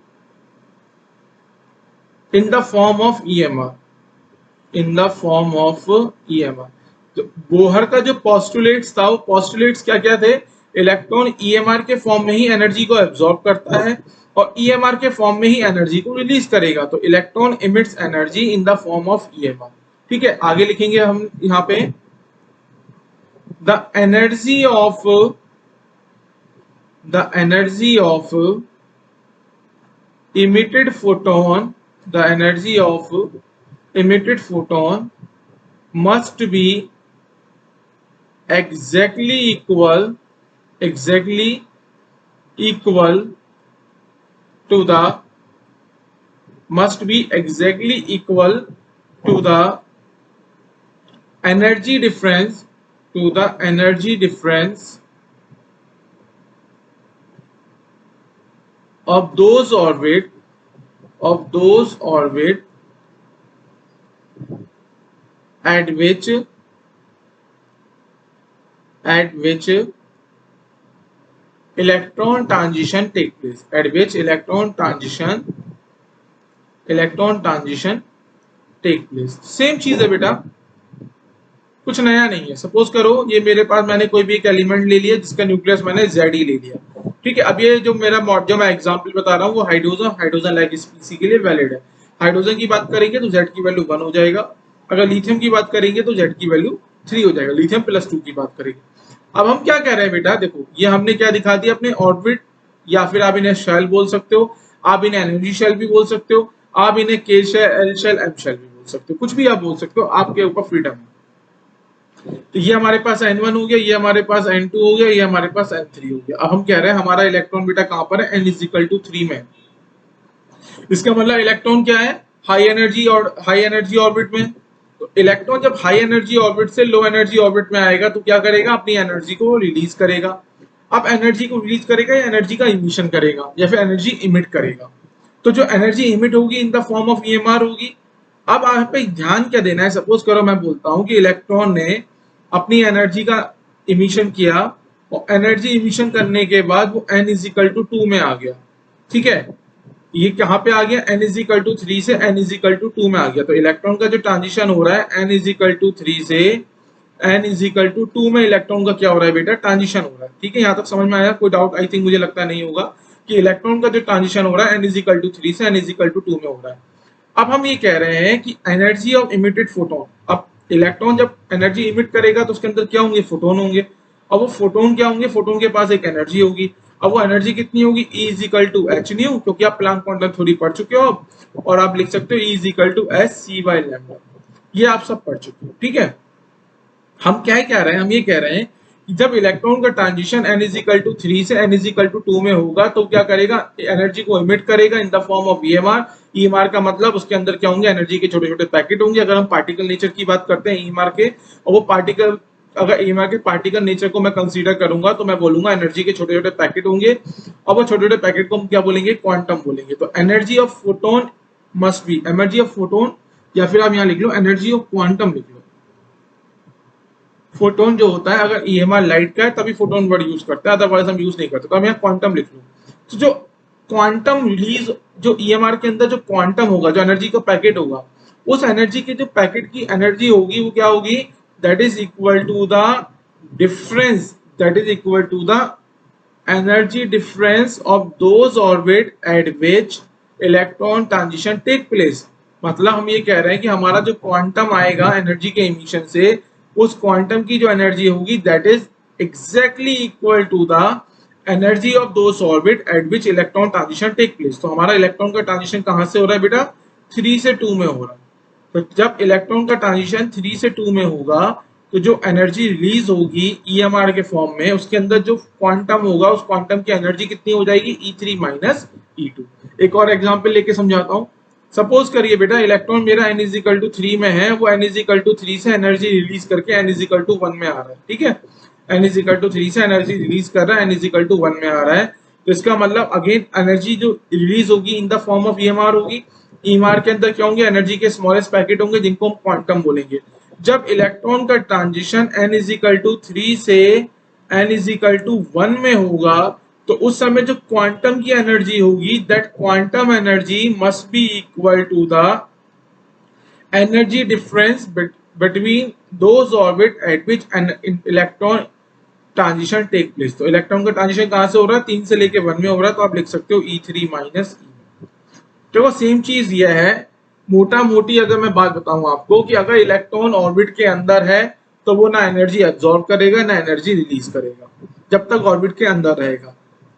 in the form of EMR, in the form of EMR। तो बोहर का जो पोस्टुलेट्स था वो पोस्टुलेट्स क्या क्या थे, इलेक्ट्रॉन EMR के फॉर्म में ही एनर्जी को एब्जॉर्ब करता है और EMR के फॉर्म में ही एनर्जी को रिलीज करेगा। तो electron emits energy in the form of EMR। ठीक है, आगे लिखेंगे हम यहाँ पे, the energy of emitted photon, the energy of emitted photon must be exactly equal to the must be exactly equal to the energy difference of those orbit at which electron transition take place, at which electron transition take place। Same चीज है बेटा, कुछ नया नहीं है। Suppose करो ये मेरे पास मैंने कोई भी एक एलिमेंट ले लिया जिसका न्यूक्लियस मैंने Zd ले लिया, ठीक है। अब ये जो मैं एग्जांपल बता रहा हूँ वो हाइड्रोजन लाइक स्पीसी के लिए वैलिड है। हाइड्रोजन की बात करेंगे तो Z की वैल्यू 1 हो जाएगा, अगर लिथियम की बात करेंगे तो Z की वैल्यू 3 हो जाएगा, लिथियम +2 की बात करेंगे। अब हम क्या कह रहे हैं बेटा, देखो ये हमने क्या दिखा दिया अपने ऑर्बिट, या फिर आप इन्हें शेल बोल सकते हो, आप इन्हें एनर्जी शेल भी बोल सकते हो, आप इन्हें K shell, L shell, M shell भी बोल सकते हो, कुछ भी आप बोल सकते हो, आपके ऊपर फ्रीडम है। तो ये हमारे पास N1 हो गया, ये हमारे पास N2 हो गया, ये हमारे पास N3 हो गया। अब हम कह रहे हैं हमारा इलेक्ट्रॉन बेटा कहां पर है, n=3 में। इसका मतलब इलेक्ट्रॉन क्या है, हाई एनर्जी ऑर्बिट में। तो इलेक्ट्रॉन जब हाई एनर्जी ऑर्बिट से लो एनर्जी ऑर्बिट में आएगा तो क्या करेगा, अपनी एनर्जी को रिलीज करेगा। अब एनर्जी को रिलीज करेगा या एनर्जी का इमिशन करेगा या फिर एनर्जी इमिट करेगा। तो जो एनर्जी इमिट होगी in the form of EMR होगी। अब आप पे ध्यान क्या देना है, सपोज करो मैं बोलता हूं कि इलेक्ट्रॉन ने अपनी एनर्जी का इमिशन किया और एनर्जी इमिशन करने के बाद वो n=2 में आ गया, ठीक है। ये कहां पे आ गया, n=3 से n=2 में आ गया। तो इलेक्ट्रॉन का जो ट्रांजिशन हो रहा है n=3 से n=2 में इलेक्ट्रॉन का क्या हो रहा है बेटा, ट्रांजिशन हो रहा है, ठीक है। यहां तक समझ में आया, कोई डाउट आई थिंक मुझे लगता नहीं होगा कि इलेक्ट्रॉन का जो ट्रांजिशन हो रहा है n=3 से n=2 में हो रहा है। अब हम ये कह रहे हैं कि एनर्जी ऑफ इमिटेड फोटोन, अब इलेक्ट्रॉन जब एनर्जी इमिट करेगा तो उसके अंदर क्या होंगे, फोटोन होंगे। अब वो फोटोन क्या होंगे, फोटोन के पास एक एनर्जी होगी। अब वो एनर्जी कितनी होगी, E=hν, क्योंकि आप प्लैंक क्वांटम थ्योरी पढ़ चुके हो अब, और आप लिख सकते हो E=hc/λ, ये आप सब पढ़ चुके हो, ठीक है। हम क्या कह रहे हैं, हम ये कह रहे हैं कि जब इलेक्ट्रॉन का ट्रांजिशन n=3 से n=2 में होगा तो क्या करेगा, एनर्जी को इमिट करेगा in the form of EMR। EMR का मतलब उसके अंदर क्या होंगे, एनर्जी के छोटे छोटे पैकेट होंगे। अगर हम पार्टिकल नेचर की बात करते हैं EMR के, और वो पार्टिकल, अगर EMR के पार्टिकल नेचर को मैं कंसीडर करूंगा तो मैं बोलूंगा एनर्जी के छोटे छोटे पैकेट होंगे, और वो छोटे छोटे पैकेट को हम क्या बोलेंगे, क्वांटम बोलेंगे। तो energy of photon must be, energy of photon, या फिर आप यहाँ लिख लो एनर्जी ऑफ क्वांटम लिख लो। फोटोन जो होता है अगर EMR लाइट का है तभी फोटोन वर्ड यूज करता है, अदरवाइज हम यूज नहीं करते। तो हम यहाँ क्वांटम लिख लो। तो जो क्वांटम रिलीज, जो EMR के अंदर जो क्वांटम होगा, जो एनर्जी का पैकेट होगा, उस एनर्जी के जो पैकेट की एनर्जी होगी वो क्या होगी, that is equal to the difference, that is equal to the energy difference of those orbit at which electron transition take place. मतलब हम ये कह रहे हैं कि हमारा जो क्वांटम आएगा एनर्जी के इमिशन से, उस क्वांटम की जो एनर्जी होगी that is exactly equal to the energy of those orbit at which electron transition take place. तो हमारा इलेक्ट्रॉन का ट्रांजिशन कहां से हो रहा है बेटा, 3 से 2 में हो रहा है। तो जब इलेक्ट्रॉन का ट्रांजिशन 3 से 2 में होगा तो जो एनर्जी रिलीज होगी EMR के फॉर्म में, उसके अंदर जो क्वांटम होगा उस क्वांटम की एनर्जी कितनी हो जाएगी, E3 - E2। एक और एग्जांपल लेके समझाता हूं। सपोज करिए बेटा इलेक्ट्रॉन मेरा n=3 में है, वो n=3 से एनर्जी रिलीज करके n=1 में आ रहा है, ठीक है। n=3 से एनर्जी रिलीज कर रहा है, n=1 में आ रहा है। तो इसका मतलब अगेन एनर्जी जो रिलीज होगी in the form of EMR होगी। EMR के अंदर क्या होंगे, एनर्जी के स्मॉलेस्ट पैकेट होंगे जिनको हम क्वांटम बोलेंगे। जब इलेक्ट्रॉन का ट्रांजिशन n=3 से n=1 में होगा तो उस समय जो क्वांटम की एनर्जी होगी, that quantum energy must be equal to the energy difference between those orbit at which electron transition take place. तो इलेक्ट्रॉन का ट्रांजिशन कहां से हो रहा है, 3 से लेके 1 में हो रहा है, तो आप लिख सकते हो E3 - E। देखो सेम चीज यह है, मोटा मोटी अगर मैं बात बताऊं आपको कि अगर इलेक्ट्रॉन ऑर्बिट के अंदर है तो वो ना एनर्जी एब्जॉर्ब करेगा ना एनर्जी रिलीज करेगा जब तक ऑर्बिट के अंदर रहेगा।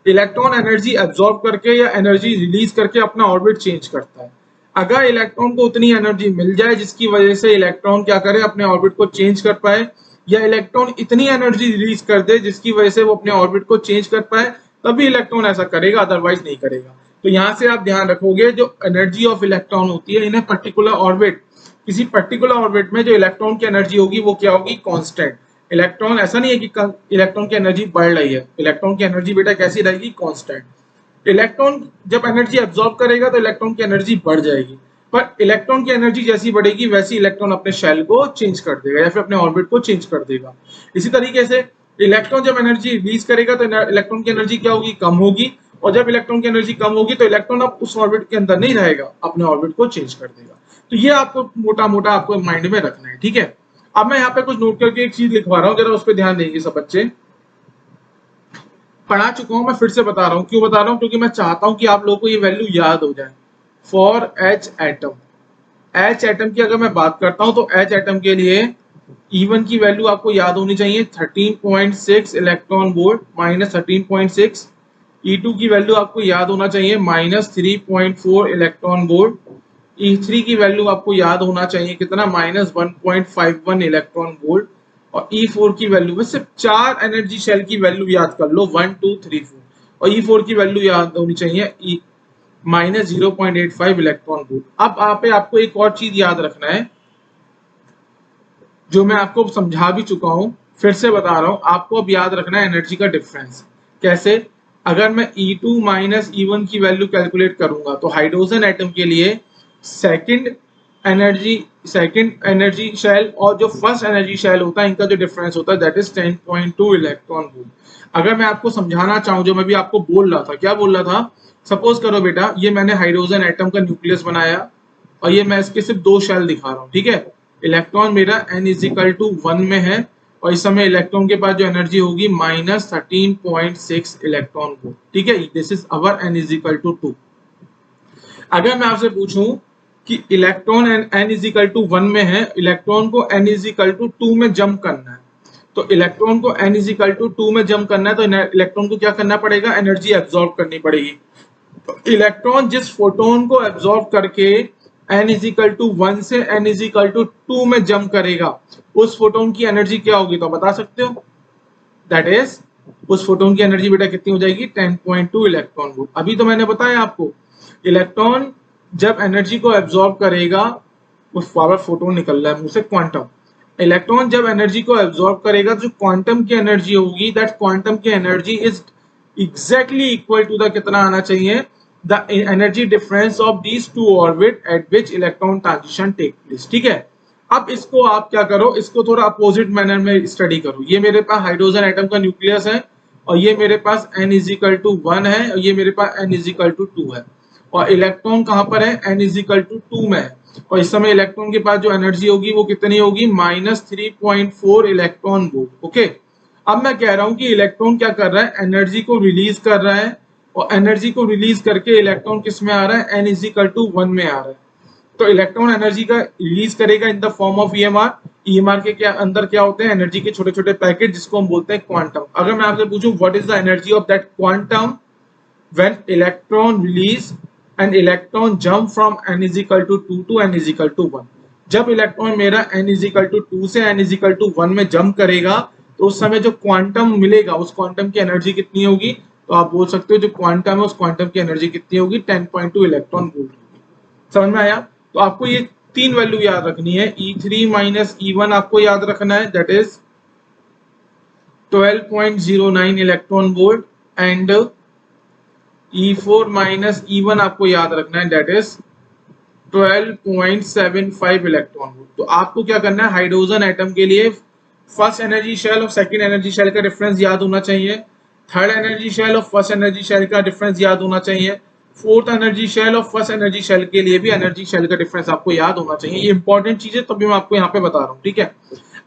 इलेक्ट्रॉन एनर्जी एब्जॉर्ब करके या एनर्जी रिलीज करके अपना ऑर्बिट चेंज करता है। अगर इलेक्ट्रॉन को उतनी एनर्जी मिल जाए जिसकी वजह से इलेक्ट्रॉन क्या करे, अपने ऑर्बिट को चेंज कर पाए, या इलेक्ट्रॉन इतनी एनर्जी रिलीज कर दे जिसकी वजह से वो अपने ऑर्बिट को चेंज कर पाए, तभी इलेक्ट्रॉन ऐसा करेगा, अदरवाइज नहीं करेगा। तो यहाँ से आप ध्यान रखोगे जो एनर्जी ऑफ इलेक्ट्रॉन होती है इन ए पर्टिकुलर ऑर्बिट, किसी पर्टिकुलर ऑर्बिट में जो इलेक्ट्रॉन की एनर्जी होगी वो क्या होगी, कांस्टेंट। इलेक्ट्रॉन ऐसा नहीं है कि इलेक्ट्रॉन की एनर्जी बढ़ रही है, इलेक्ट्रॉन की एनर्जी बेटा कैसी रहेगी, कांस्टेंट। इलेक्ट्रॉन जब एनर्जी एब्जॉर्ब करेगा तो इलेक्ट्रॉन की एनर्जी बढ़ जाएगी, पर इलेक्ट्रॉन की एनर्जी जैसी बढ़ेगी वैसी इलेक्ट्रॉन अपने शेल को चेंज कर देगा या फिर अपने ऑर्बिट को चेंज कर देगा। इसी तरीके से इलेक्ट्रॉन जब एनर्जी रिलीज करेगा तो इलेक्ट्रॉन की एनर्जी क्या होगी, कम होगी, और जब इलेक्ट्रॉन की एनर्जी कम होगी तो इलेक्ट्रॉन अब उस ऑर्बिट के अंदर नहीं रहेगा, अपने ऑर्बिट को चेंज कर देगा। तो ये आपको मोटा मोटा आपको माइंड में रखना है, ठीक है। अब मैं यहाँ पे कुछ नोट करके एक चीज लिखवा रहा हूँ, जरा उस पर ध्यान देंगे सब बच्चे। पढ़ा चुका हूं, मैं फिर से बता रहा हूँ। क्यों बता रहा हूँ, क्योंकि मैं चाहता हूं कि आप लोगों को ये वैल्यू याद हो जाए। For H atom, H atom की अगर मैं बात करता हूं तो एच एटम के लिए E1 की वैल्यू आपको याद होनी चाहिए 13.6 इलेक्ट्रॉन वोल्ट माइनस 13.6। E2 की वैल्यू आपको याद होना चाहिए -3.4 इलेक्ट्रॉन वोल्ट। E3 की वैल्यू आपको याद होना चाहिए कितना, -1.51 इलेक्ट्रॉन वोल्ट। और E4 की वैल्यू, बस सिर्फ 4 एनर्जी शेल की वैल्यू याद कर लो, 1 2 3 4। और E4 की वैल्यू याद होनी चाहिए -0.85 इलेक्ट्रॉन वोल्ट। अब यहाँ पे आपको एक और चीज याद रखना है जो मैं आपको समझा भी चुका हूं, फिर से बता रहा हूं। आपको अब याद रखना है एनर्जी का डिफरेंस। कैसे, अगर मैं E2 माइनस E1 की वैल्यू कैलकुलेट करूंगा तो हाइड्रोजन एटम के लिए सेकंड एनर्जी शेल और जो फर्स्ट एनर्जी शेल होता है इनका जो डिफरेंस होता है दैट इज 10.2 इलेक्ट्रॉन वोल्ट। अगर मैं आपको समझाना चाहूं, जो मैं भी आपको बोल रहा था, क्या बोल रहा था, सपोज करो बेटा ये मैंने हाइड्रोजन एटम का न्यूक्लियस बनाया और ये मैं इसके सिर्फ 2 शेल दिखा रहा हूँ, ठीक है। इलेक्ट्रॉन मेरा n=1 में है और इस समय इलेक्ट्रॉन के पास जो एनर्जी होगी -13.6 इलेक्ट्रॉन वोल्ट, ठीक है। This is our n=2। अगर मैं आपसे पूछूं कि इलेक्ट्रॉन n=1 में है, इलेक्ट्रॉन को n=2 में जंप करना है, तो इलेक्ट्रॉन को n=2 में जंप करना है तो इलेक्ट्रॉन को क्या करना पड़ेगा, एनर्जी एब्जॉर्ब करनी पड़ेगी। तो इलेक्ट्रॉन जिस फोटोन को एब्जॉर्ब करके n=1 से n=2 में जंप करेगा उस फोटोन की एनर्जी क्या होगी, तो बता सकते हो, दैट इज उस फोटोन की एनर्जी बेटा कितनी हो जाएगी, 10.2 इलेक्ट्रॉन वोल्ट। अभी तो मैंने बताया आपको, इलेक्ट्रॉन जब एनर्जी को एब्जॉर्ब करेगा, उस पावर फोटोन निकल रहा है मुंह से, क्वांटम। इलेक्ट्रॉन जब एनर्जी को एब्जॉर्ब करेगा तो क्वांटम की एनर्जी होगी, दैट क्वांटम की energy is exactly equal to the कितना आना चाहिए, the energy difference of these two orbit at which electron transition take place, ठीक है। अब इसको आप क्या करो, इसको थोड़ा अपोजिट मैनर में स्टडी करो। ये मेरे पास हाइड्रोजन एटम का न्यूक्लियस है और ये मेरे पास n=1 है और ये मेरे पास n=2 है और इलेक्ट्रॉन कहां पर है, n=2 में है और इस समय इलेक्ट्रॉन के पास जो एनर्जी होगी वो कितनी होगी, -3.4 इलेक्ट्रॉन वोल्ट। ओके, अब मैं कह रहा हूं कि इलेक्ट्रॉन क्या कर रहा है, एनर्जी को रिलीज कर रहा है और एनर्जी को रिलीज करके इलेक्ट्रॉन किस में आ रहा है, n=1 में आ रहा है। तो इलेक्ट्रॉन एनर्जी का रिलीज करेगा in the form of EMR। EMR के क्या अंदर क्या होते हैं, एनर्जी के छोटे छोटे पैकेट जिसको हम बोलते हैं क्वांटम। अगर मैं आपसे पूछूं what is the energy of that quantum when electron release and electron jump from n=2 to n=1, जब इलेक्ट्रॉन मेरा n=2 से n=1 में जंप करेगा तो उस समय जो क्वांटम मिलेगा उस क्वांटम की एनर्जी कितनी होगी, तो आप बोल सकते हो जो क्वांटम है उस क्वांटम की एनर्जी कितनी होगी, 10.2 इलेक्ट्रॉन वोल्ट होगी। समझ में आया। तो आपको ये 3 वैल्यू याद रखनी है, E3 माइनस E1 आपको याद रखना है that is 12.09 electron volt and E4 minus E1 आपको याद रखना है दैट इज 12.75 इलेक्ट्रॉन वोल्ट। तो आपको क्या करना है, हाइड्रोजन एटम के लिए फर्स्ट एनर्जी शेल और सेकंड एनर्जी शेल का डिफरेंस याद होना चाहिए, थर्ड एनर्जी शेल और फर्स्ट एनर्जी शेल का डिफरेंस याद होना चाहिए, फोर्थ एनर्जी शेल और फर्स्ट एनर्जी शेल के लिए भी एनर्जी शेल का डिफरेंस आपको याद होना चाहिए। ये इंपॉर्टेंट चीज है, तभी मैं आपको यहाँ पे बता रहा हूँ, ठीक है।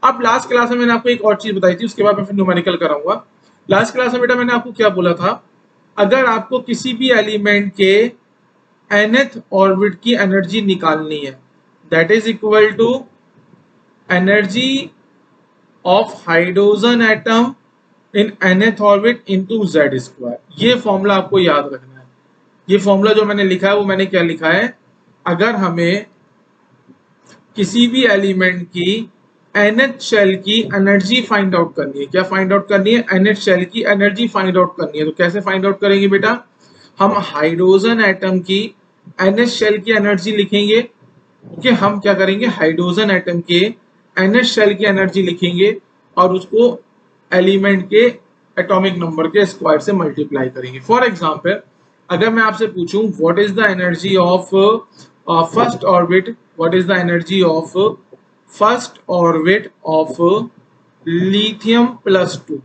अब लास्ट क्लास में मैंने आपको एक और चीज बताई थी, उसके बाद मैं फिर न्यूमेरिकल कराऊंगा। लास्ट क्लास में बेटा मैंने आपको क्या बोला था, अगर आपको किसी भी एलिमेंट के nth ऑर्बिट की एनर्जी निकालनी है that is equal to energy of hydrogen atom in nth orbit into z²। ये फॉर्मूला आपको याद रखना है। ये फॉर्मूला जो मैंने लिखा है वो मैंने क्या लिखा है, अगर हमें किसी भी एलिमेंट की nth शेल की एनर्जी फाइंड आउट करनी है, क्या फाइंड आउट करनी है, nth शेल की एनर्जी फाइंड आउट करनी है, तो कैसे फाइंड आउट करेंगे बेटा, हम हाइड्रोजन एटम की NH शेल की एनर्जी लिखेंगे। ओके, हम क्या करेंगे, हाइड्रोजन एटम के NH शेल की एनर्जी लिखेंगे और उसको एलिमेंट के एटॉमिक नंबर के स्क्वायर से मल्टीप्लाई करेंगे। फॉर एग्जांपल, अगर मैं आपसे पूछूं what is the energy of first orbit, what is the energy of first orbit of lithium plus 2,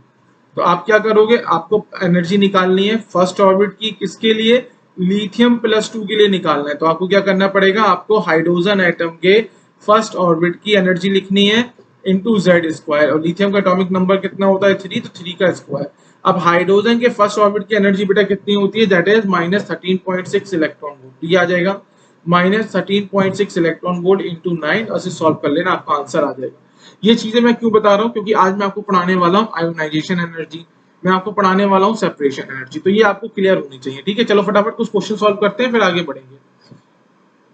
तो आप क्या करोगे, आपको एनर्जी निकालनी है फर्स्ट ऑर्बिट की, किसके लिए, लिथियम प्लस 2 के लिए निकालना है। तो आपको क्या करना पड़ेगा, आपको हाइड्रोजन एटम के फर्स्ट ऑर्बिट की एनर्जी लिखनी है इनटू जेड स्क्वायर, और लिथियम का एटॉमिक नंबर कितना होता है 3, तो 3 का स्क्वायर। अब हाइड्रोजन के फर्स्ट ऑर्बिट की एनर्जी बेटा कितनी होती है, दैट इज -13.6 इलेक्ट्रॉन वोल्ट। ये आ जाएगा -13.6 इलेक्ट्रॉन वोल्ट इंटू 9, और सॉल्व कर लेना, आपका आंसर आ जाएगा। ये चीजें मैं क्यों बता रहा हूँ, क्योंकि आज मैं आपको पढ़ाने वाला हूँ आयोनाइजेशन एनर्जी, मैं आपको पढ़ाने वाला हूँ सेपरेशन एनर्जी, तो ये आपको क्लियर होनी चाहिए। ठीक है, चलो फटाफट कुछ क्वेश्चन सॉल्व करते हैं, फिर आगे बढ़ेंगे।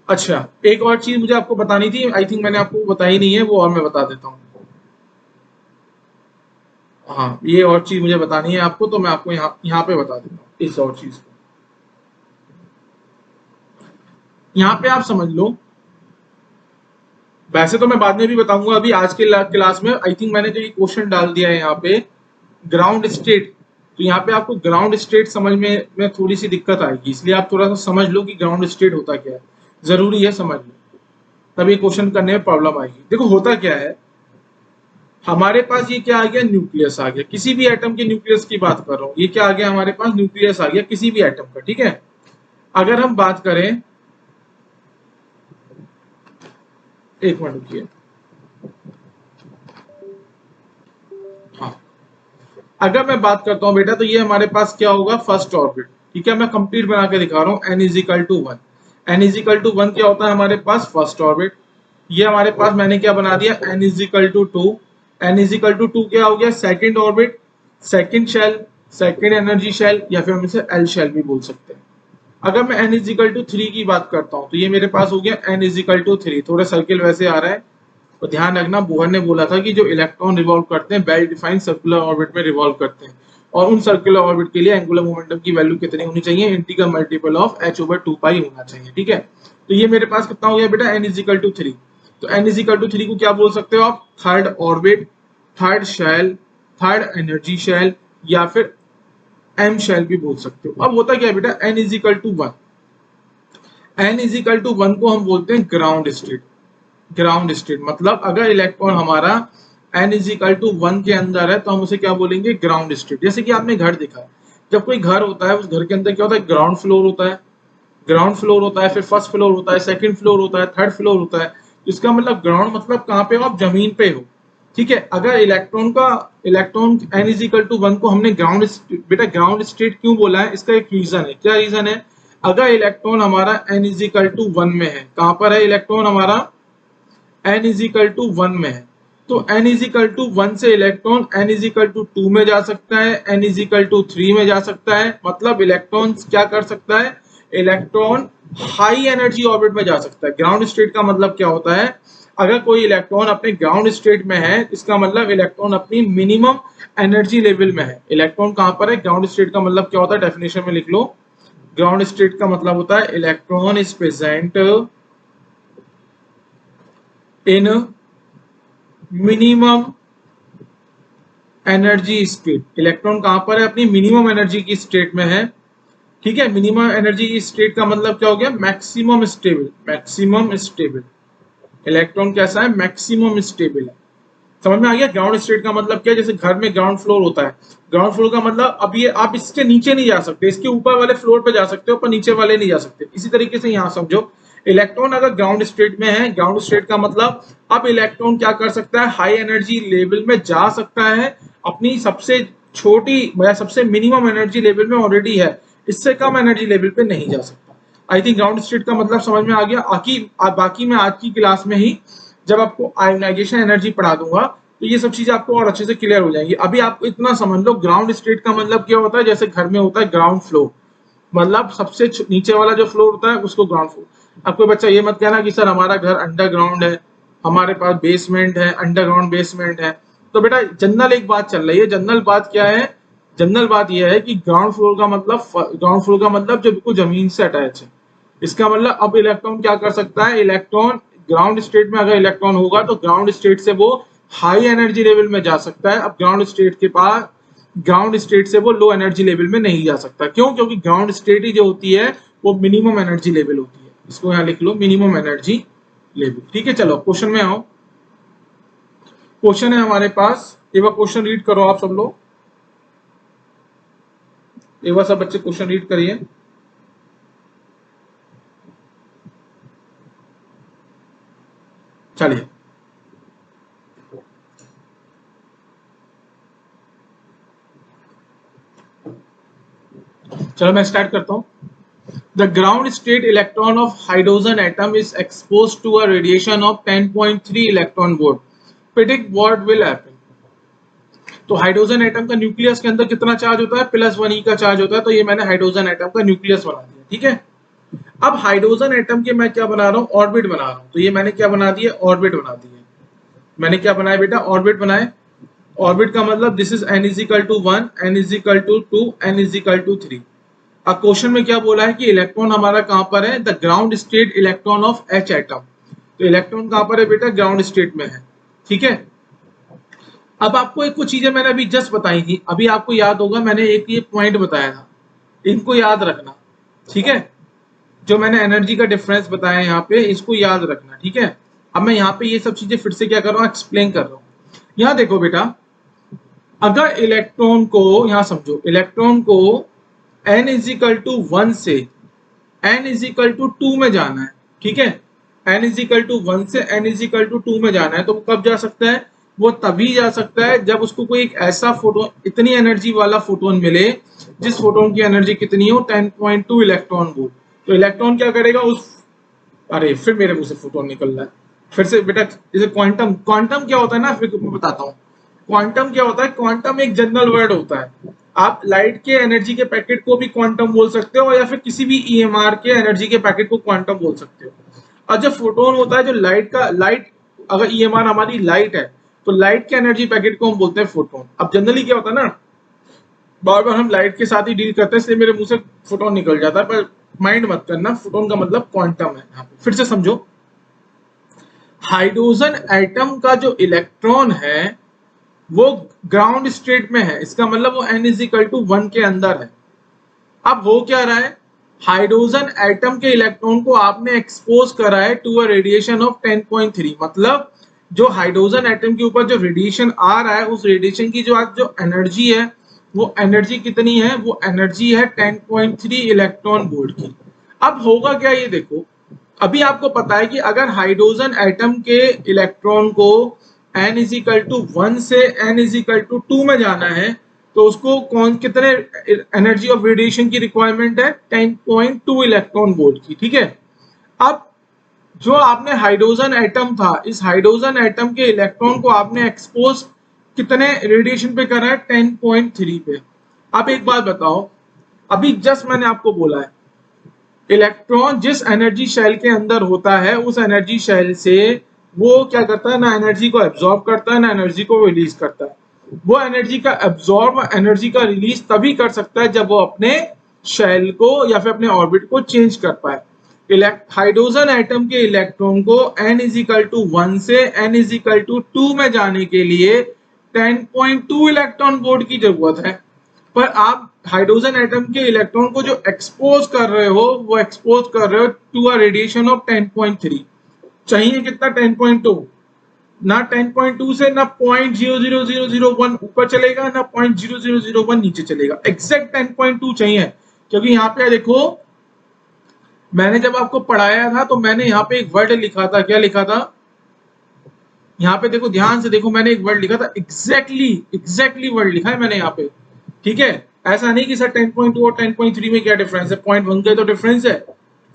अच्छा, एक और चीज मुझे आपको बतानी थी, आई थिंक मैंने आपको बताई नहीं है, वो और मैं बता देता हूँ। हाँ, ये और चीज मुझे बतानी है आपको, तो मैं आपको यहाँ पे बता देता हूँ इस और चीज को। यहाँ पे आप समझ लो, वैसे तो मैं बाद में भी बताऊंगा, अभी आज के क्लास में आई थिंक मैंने जो ये क्वेश्चन डाल दिया है यहाँ पे ग्राउंड स्टेट, तो यहाँ पे आपको ग्राउंड स्टेट समझ में थोड़ी सी दिक्कत आएगी, इसलिए आप थोड़ा सा समझ लो कि ग्राउंड स्टेट होता क्या है, जरूरी है समझ लो, तब ये क्वेश्चन करने में प्रॉब्लम आएगी। देखो होता क्या है, हमारे पास ये क्या आ गया, न्यूक्लियस आ गया, किसी भी एटम के न्यूक्लियस की बात कर रहा हूँ, ये क्या आ गया हमारे पास, न्यूक्लियस आ गया किसी भी एटम का। ठीक है, अगर हम बात करें, एक मिनट रुकिए, हाँ, अगर मैं बात करता हूं बेटा, तो ये हमारे पास क्या होगा, फर्स्ट ऑर्बिट। ठीक है, मैं कंप्लीट बना के दिखा रहा हूं, n is equal to 1, n is equal to 1 क्या होता है हमारे पास, फर्स्ट ऑर्बिट। ये हमारे पास मैंने क्या बना दिया, n is equal to 2, n is equal to 2 क्या हो गया, second orbit, second shell, second energy shell, या फिर हम इसे एल शेल भी बोल सकते हैं। अगर मैं n इज इक्वल टू 3 की बात करता हूं, तो ये मेरे पास हो गया n इज इक्वल टू 3, थोड़ा सर्किल वैसे आ रहा है, तो ध्यान रखना, बोहर ने बोला था कि जो इलेक्ट्रॉन रिवॉल्व करते हैं वेल डिफाइंड सर्कुलर ऑर्बिट में रिवॉल्व करते हैं, और उन सर्कुलर ऑर्बिट के लिए एंगुलर मोमेंटम की वैल्यू कितनी होनी चाहिए, इंटीग्रल मल्टीपल ऑफ h/2 पाई होना चाहिए। ठीक है, तो ये मेरे पास कितना हो गया बेटा, n इज इक्वल टू 3, तो n इज इक्वल टू 3 को क्या बोल सकते हो आप, third orbit, third shell, third energy shell, या फिर एम शेल भी बोल सकते हो। अब होता क्या है बेटा, n is equal to 1, n is equal to 1 को हम बोलते हैं ग्राउंड स्टेट। ग्राउंड स्टेट मतलब अगर इलेक्ट्रॉन हमारा n इज इक्वल टू 1 के अंदर है, तो हम उसे क्या बोलेंगे, ग्राउंड स्टेट। जैसे कि आपने घर देखा है, जब कोई घर होता है, उस घर के अंदर क्या होता है, ग्राउंड फ्लोर होता है, ग्राउंड फ्लोर होता है, फिर फर्स्ट फ्लोर होता है, सेकंड फ्लोर होता है, थर्ड फ्लोर होता है। इसका मतलब ग्राउंड मतलब कहाँ पे हो आप, जमीन पे हो। ठीक है, अगर electron n is equal to 1 को हमने ग्राउंड, बेटा ग्राउंड स्टेट क्यों बोला है, इसका एक रीजन है। क्या रीजन है, अगर इलेक्ट्रॉन हमारा n इज इक्वल टू 1 में है, कहां पर है इलेक्ट्रॉन हमारा, n इज इक्वल टू 1 में है, तो n इज इक्वल टू 1 से electron n is equal to 2 में जा सकता है, n इज इक्वल टू 3 में जा सकता है। मतलब इलेक्ट्रॉन क्या कर सकता है, इलेक्ट्रॉन हाई एनर्जी ऑर्बिट में जा सकता है। ग्राउंड स्टेट का मतलब क्या होता है, अगर कोई इलेक्ट्रॉन अपने ग्राउंड स्टेट में है, इसका मतलब इलेक्ट्रॉन अपनी मिनिमम एनर्जी लेवल में है। इलेक्ट्रॉन कहां पर है, ग्राउंड स्टेट का मतलब क्या होता है, डेफिनेशन में लिख लो, ग्राउंड स्टेट का मतलब होता है electron is present in minimum energy state. Electron कहां पर है, अपनी मिनिमम एनर्जी की स्टेट में है। ठीक है, मिनिमम एनर्जी की स्टेट का मतलब क्या हो गया, maximum stable. Maximum stable electron कैसा है, मैक्सिमम स्टेबल है। समझ में आ गया, ग्राउंड स्टेट का मतलब क्या है, जैसे घर में ग्राउंड फ्लोर होता है, ग्राउंड फ्लोर का मतलब अब ये आप इसके नीचे नहीं जा सकते, इसके ऊपर वाले फ्लोर पे जा सकते हो, पर नीचे वाले नहीं जा सकते। इसी तरीके से यहाँ समझो, इलेक्ट्रॉन अगर ग्राउंड स्टेट में है, ग्राउंड स्टेट का मतलब अब इलेक्ट्रॉन क्या कर सकता है, हाई एनर्जी लेवल में जा सकता है, अपनी सबसे छोटी या सबसे मिनिमम एनर्जी लेवल में ऑलरेडी है, इससे कम एनर्जी लेवल पे नहीं जा सकता। आई थिंक ग्राउंड स्टेट का मतलब समझ में आ गया। बाकी मैं आज की क्लास में ही जब आपको आयोनाइजेशन एनर्जी पढ़ा दूंगा, तो ये सब चीजें आपको और अच्छे से क्लियर हो जाएंगी। अभी आपको इतना समझ लो, ग्राउंड स्टेट का मतलब क्या होता है, जैसे घर में होता है ग्राउंड फ्लोर, मतलब सबसे नीचे वाला जो फ्लोर होता है उसको ग्राउंड फ्लोर। अब कोई बच्चा ये मत कहना कि सर हमारा घर अंडरग्राउंड है, हमारे पास बेसमेंट है, अंडरग्राउंड बेसमेंट है। तो बेटा जनरल एक बात चल रही है, जनरल बात क्या है, जनरल बात यह है कि ग्राउंड फ्लोर का मतलब जो बिल्कुल जमीन से अटैच है। इसका मतलब अब इलेक्ट्रॉन क्या कर सकता है, इलेक्ट्रॉन ग्राउंड स्टेट में अगर इलेक्ट्रॉन होगा तो ग्राउंड स्टेट से वो हाई एनर्जी लेवल में जा सकता है। अब ग्राउंड स्टेट से वो लो एनर्जी लेवल में नहीं जा सकता। क्यों? क्योंकि ग्राउंड स्टेट ही जो होती है वो मिनिमम एनर्जी लेवल होती है। इसको यहाँ लिख लो, मिनिमम एनर्जी लेवल। ठीक है, चलो क्वेश्चन में आओ। क्वेश्चन है हमारे पास, एक बार क्वेश्चन रीड करो आप सब लोग, एक बार सब बच्चे क्वेश्चन रीड करिए। चलिए, चलो मैं स्टार्ट करता हूं। The ground state electron of hydrogen atom is exposed to a radiation of 10.3 electron volt. Predict what will happen. तो हाइड्रोजन एटम का न्यूक्लियस के अंदर कितना चार्ज होता है? +1e का चार्ज होता है। तो ये मैंने हाइड्रोजन एटम का न्यूक्लियस बना दिया। ठीक है, अब हाइड्रोजन एटम के मैं क्या बना रहा हूँ? ऑर्बिट बना रहा हूँ। तो ये मैंने क्या बना दिया? ऑर्बिट बना दिए। मैंने क्या बनाया बेटा? ऑर्बिट बनाए। ऑर्बिट का मतलब this is n is equal to 1, n is equal to 2, n is equal to 3। अब क्वेश्चन में क्या बोला है कि इलेक्ट्रॉन हमारा कहां पर है? The ground state electron of H atom. तो इलेक्ट्रॉन कहां पर है बेटा? ग्राउंड स्टेट में है। ठीक है, अब आपको एक कुछ चीजें मैंने अभी जस्ट बताई थी, अभी आपको याद होगा मैंने एक ये पॉइंट बताया था, इनको याद रखना। ठीक है, जो मैंने एनर्जी का डिफरेंस बताया यहाँ पे, इसको याद रखना। ठीक है, अब मैं यहाँ पे ये सब चीजें फिर से क्या कर रहा हूँ? एक्सप्लेन कर रहा हूँ। यहाँ देखो बेटा, अगर इलेक्ट्रॉन को, यहाँ समझो, इलेक्ट्रॉन को n इज इक्वल टू 1 से n इज इक्वल टू 2 में जाना है। ठीक है, n इज इक्वल टू 1 से n इज इक्वल टू 2 में जाना है। तो वो कब जा सकता है? वो तभी जा सकता है जब उसको कोई एक ऐसा फोटोन, इतनी एनर्जी वाला फोटोन मिले जिस फोटोन की एनर्जी कितनी हो? 10.2 इलेक्ट्रॉन वोल्ट। तो इलेक्ट्रॉन क्या करेगा? अरे फिर मेरे मुंह से फोटोन निकल रहा है फिर से बेटा। जैसे क्वांटम, क्वांटम क्या होता है ना, फिर मैं बताता हूँ। क्वांटम क्या होता है? क्वांटम एक जनरल वर्ड होता है। आप लाइट के एनर्जी के पैकेट को भी क्वांटम बोल सकते हो, या फिर किसी भी ईएमआर के एनर्जी के पैकेट को क्वांटम बोल सकते हो। और जो फोटोन होता है, जो लाइट अगर ईएमआर हमारी लाइट है तो लाइट के एनर्जी पैकेट को हम बोलते हैं फोटोन। अब जनरली क्या होता है ना, बार बार हम लाइट के साथ ही डील करते हैं, इसलिए मेरे मुंह से फोटोन निकल जाता है, पर माइंड मत करना, फोटोन का मतलब क्वांटम है। यहाँ पे फिर से समझो, हाइड्रोजन एटम का जो इलेक्ट्रॉन है वो ग्राउंड स्टेट में है। इसका मतलब वो n इज इक्वल टू 1 के अंदर है। अब हो क्या रहा है? हाइड्रोजन एटम के इलेक्ट्रॉन को आपने एक्सपोज करा है टू अ रेडिएशन ऑफ 10.3। मतलब जो हाइड्रोजन एटम के ऊपर जो रेडिएशन आ रहा है, उस रेडिएशन की जो एनर्जी है, वो एनर्जी कितनी है? वो एनर्जी है 10.3 इलेक्ट्रॉन वोल्ट की। अब होगा क्या, ये देखो, अभी आपको पता है कि अगर हाइड्रोजन एटम के इलेक्ट्रॉन को n इज इक्वल टू 1 से n इज इक्वल टू 2 में जाना है, तो उसको कितने एनर्जी ऑफ रेडिएशन की रिक्वायरमेंट है? 10.2 इलेक्ट्रॉन वोल्ट की। ठीक है, अब जो आपने हाइड्रोजन एटम था, इस हाइड्रोजन एटम के इलेक्ट्रॉन को आपने एक्सपोज कितने रेडिएशन पे करा है? 10.3 पे। अब एक बात बताओ, अभी जस्ट मैंने आपको बोला है, इलेक्ट्रॉन जिस एनर्जी शेल के अंदर होता है, उस एनर्जी शेल से वो क्या करता है? ना एनर्जी को एब्जॉर्ब करता है, ना एनर्जी को रिलीज करता है। वो एनर्जी का एब्जॉर्ब, एनर्जी का रिलीज तभी कर सकता है जब वो अपने शेल को या फिर अपने ऑर्बिट को चेंज कर पाए। हाइड्रोजन एटम के इलेक्ट्रॉन को n इज इक्वल टू 1 से n इज इक्वल टू 2 में जाने के लिए 10.2 इलेक्ट्रॉन वोल्ट की जरूरत है। पर आप हाइड्रोजन एटम के इलेक्ट्रॉन को जो एक्सपोज कर रहे हो, वो एक्सपोज कर रहे हो टू अ रेडिएशन ऑफ 10.3। चाहिए कितना? 10.2। ना 10.2 से ना 0.00001 ऊपर चलेगा, ना 0.0001 नीचे चलेगा, एग्जैक्ट 10.2 चाहिए। क्योंकि यहाँ पे देखो, मैंने जब आपको पढ़ाया था तो मैंने यहाँ पे एक वर्ड लिखा था। क्या लिखा था? यहाँ पे देखो, ध्यान से देखो, मैंने एक वर्ड लिखा था, एग्जैक्टली वर्ड लिखा है मैंने यहाँ पे। ठीक है, ऐसा नहीं कि सर 10.2 और 10.3 में क्या डिफरेंस है? 0.1 का तो डिफरेंस है।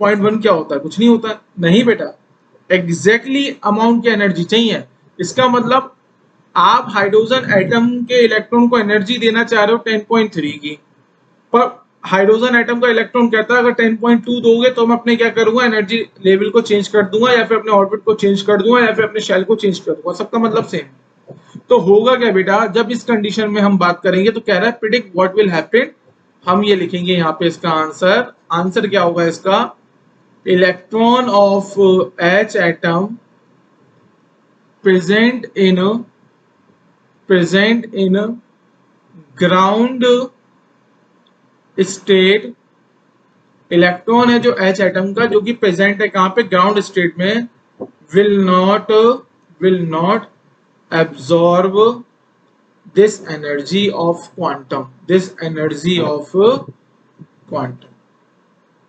0.1 क्या होता है? कुछ नहीं होता। नहीं बेटा, एग्जैक्टली अमाउंट की एनर्जी चाहिए। इसका मतलब आप हाइड्रोजन एटम के इलेक्ट्रॉन को एनर्जी देना चाह रहे हो 10.3 की, पर हाइड्रोजन एटम का इलेक्ट्रॉन कहता है अगर 10.2 दोगे तो मैं अपने क्या करूंगा? एनर्जी लेवल को चेंज कर दूंगा, या फिर अपने ऑर्बिट को चेंज कर दूंगा, या फिर अपने शेल को चेंज कर दूंगा। सबका मतलब सेम। तो होगा क्या बेटा, जब इस कंडीशन में हम बात करेंगे तो कह रहा है प्रिडिक्ट व्हाट विल हैपन। हम ये लिखेंगे यहाँ पे इसका आंसर, आंसर क्या होगा इसका, electron of H atom present in ground state. Electron है जो एच एटम का, जो कि प्रेजेंट है कहां पे, ग्राउंड स्टेट में, will not absorb this energy of quantum।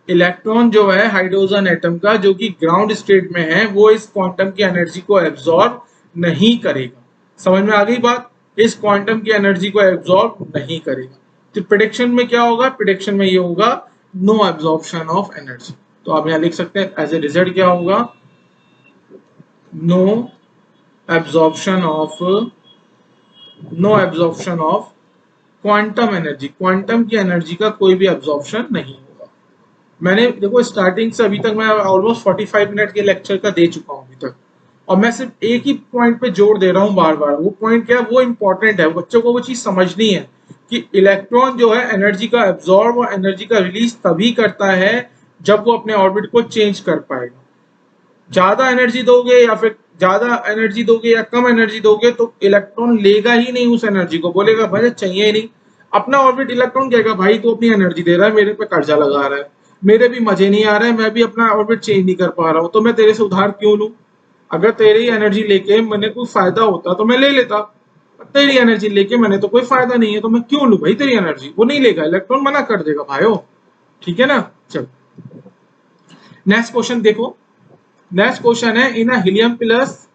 Electron जो है हाइड्रोजन एटम का, जो कि ग्राउंड स्टेट में है, वो इस क्वांटम की एनर्जी को एब्जॉर्ब नहीं करेगा। समझ में आ गई बात, इस क्वांटम की एनर्जी को एब्जॉर्ब नहीं करेगा। तो प्रेडिक्शन में क्या होगा, प्रेडिक्शन में ये होगा नो एब्जॉर्प्शन ऑफ एनर्जी। तो आप यहां लिख सकते हैं एज ए रिजल्ट क्या होगा, no absorption of quantum energy, quantum की एनर्जी का कोई भी एब्जॉर्प्शन नहीं होगा। मैंने देखो स्टार्टिंग से अभी तक मैं ऑलमोस्ट 45 मिनट के लेक्चर का दे चुका हूं अभी तक, और मैं सिर्फ एक ही पॉइंट पे जोर दे रहा हूं बार बार। वो पॉइंट क्या है, वो इंपॉर्टेंट है, बच्चों को वो चीज समझनी है कि इलेक्ट्रॉन जो है एनर्जी का एब्जॉर्ब और एनर्जी का रिलीज तभी करता है जब वो अपने ऑर्बिट को चेंज कर पाएगा। ज्यादा एनर्जी दोगे या फिर ज्यादा एनर्जी दोगे या कम एनर्जी दोगे तो इलेक्ट्रॉन लेगा ही नहीं उस एनर्जी को, बोलेगा भाई चाहिए ही नहीं। अपना ऑर्बिट इलेक्ट्रॉन कहेगा भाई तू अपनी एनर्जी दे रहा है, मेरे पे कर्जा लगा रहा है, मेरे भी मजे नहीं आ रहे हैं, मैं भी अपना ऑर्बिट चेंज नहीं कर पा रहा हूँ, तो मैं तेरे से उधार क्यों लूं। अगर तेरी एनर्जी लेके मैंने कोई फायदा होता तो मैं ले लेता, तेरी एनर्जी लेके मैंने तो कोई फायदा नहीं है, तो मैं क्यों लूं भाई तेरी एनर्जी। वो नहीं लेगा, इलेक्ट्रॉन मना कर देगा भाइयों, ठीक है ना। चलो नेक्स्ट क्वेश्चन देखो। नेक्स्ट क्वेश्चन है, in helium plus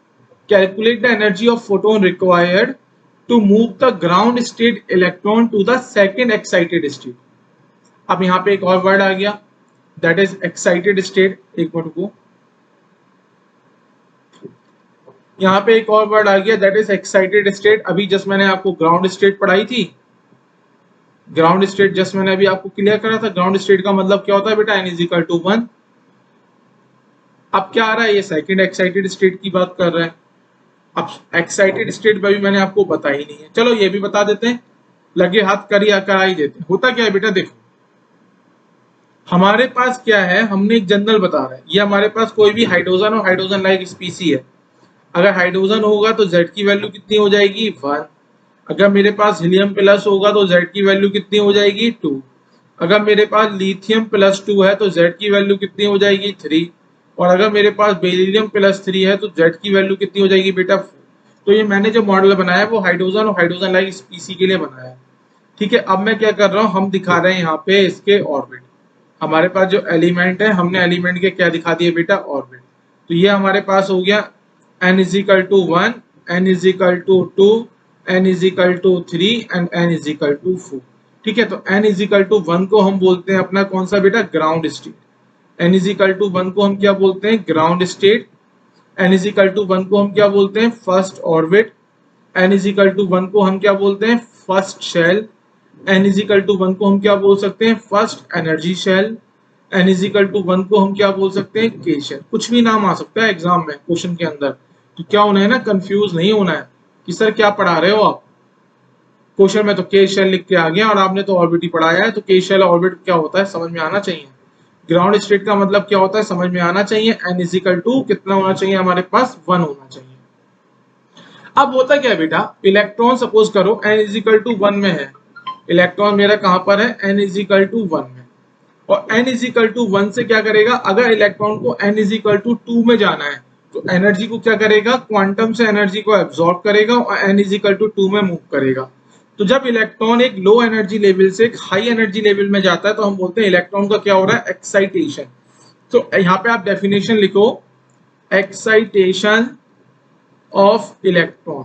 calculate the energy of photon required to move the ground state electron to the second excited state. अब यहाँ पे एक और वर्ड आ गया, दैट इज एक्साइटेड स्टेट। एक मिनट को, यहाँ पे एक और वर्ड आ गया, दैट इज एक्साइटेड स्टेट। अभी जस्ट मैंने आपको ग्राउंड स्टेट पढ़ाई थी, ग्राउंड स्टेट जस्ट मैंने अभी आपको क्लियर करा था। ग्राउंड स्टेट का मतलब क्या होता है बेटा, n=1। अब क्या आ रहा है, ये सेकंड एक्साइटेड स्टेट की बात कर रहा है। अब एक्साइटेड स्टेट भी मैंने आपको बताई नहीं है, चलो ये भी बता देते हैं, लगे हाथ करा ही देते हैं। होता क्या है बेटा, देखो हमारे पास क्या है, हमने एक जनरल बता रहा है, ये हमारे पास कोई भी हाइड्रोजन और हाइड्रोजन लाइक स्पीसी है। अगर हाइड्रोजन होगा तो Z की वैल्यू कितनी हो जाएगी, 1। अगर मेरे पास हीलियम प्लस होगा तो Z की वैल्यू कितनी हो जाएगी, 2। अगर मेरे पास लिथियम प्लस 2 है तो Z की वैल्यू कितनी हो जाएगी, 3। और अगर मेरे पास बेरिलियम प्लस 3 है तो Z की वैल्यू कितनी हो जाएगी बेटा, 4। तो ये मैंने जो मॉडल बनाया है वो हाइड्रोजन और हाइड्रोजन लाइक स्पीसी के लिए बनाया है, ठीक है। अब मैं क्या कर रहा हूँ, हम दिखा रहे हैं यहाँ पे इसके ऑर्बिट। हमारे पास जो एलिमेंट है, हमने एलिमेंट के क्या दिखा दिए बेटा, ऑर्बिट। तो ये हमारे पास हो गया n=1, n=2, n=3 and n=4, ठीक है। तो n=1 को हम बोलते हैं अपना कौन सा बेटा, ग्राउंड स्टेट। n=1 को हम क्या बोलते हैं, ग्राउंड स्टेट। n=1 को हम क्या बोलते हैं, फर्स्ट ऑर्बिट। n=1 को हम क्या बोलते हैं, फर्स्ट शेल। n=1 को हम क्या बोल सकते हैं, फर्स्ट एनर्जी शेल। n=1 को हम क्या बोल सकते हैं, के शेल। कुछ भी नाम आ सकता है एग्जाम में, क्वेश्चन के अंदर, तो क्या होना है ना, कंफ्यूज नहीं होना है कि सर क्या पढ़ा रहे हो आप। क्वेश्चन में तो के शेल लिख के आ गया और आपने तो ऑर्बिट ही पढ़ाया है, तो के शेल ऑर्बिट क्या होता है समझ में आना चाहिए। ग्राउंड स्टेट का मतलब क्या होता है समझ में आना चाहिए। n= कितना होना चाहिए हमारे पास, 1 होना चाहिए। अब होता क्या है बेटा, इलेक्ट्रॉन सपोज करो n=1 में है, इलेक्ट्रॉन मेरा कहां पर है, n=1 में। और n=1 से क्या करेगा, अगर इलेक्ट्रॉन को n=2 में जाना है तो एनर्जी को क्या करेगा, क्वांटम से एनर्जी को एब्जॉर्ब करेगा और n=2 में मूव करेगा। तो जब इलेक्ट्रॉन एक लो एनर्जी लेवल से एक हाई एनर्जी लेवल में जाता है तो हम बोलते हैं इलेक्ट्रॉन का क्या हो रहा है, एक्साइटेशन। तो यहाँ पे आप डेफिनेशन लिखो, excitation of electron.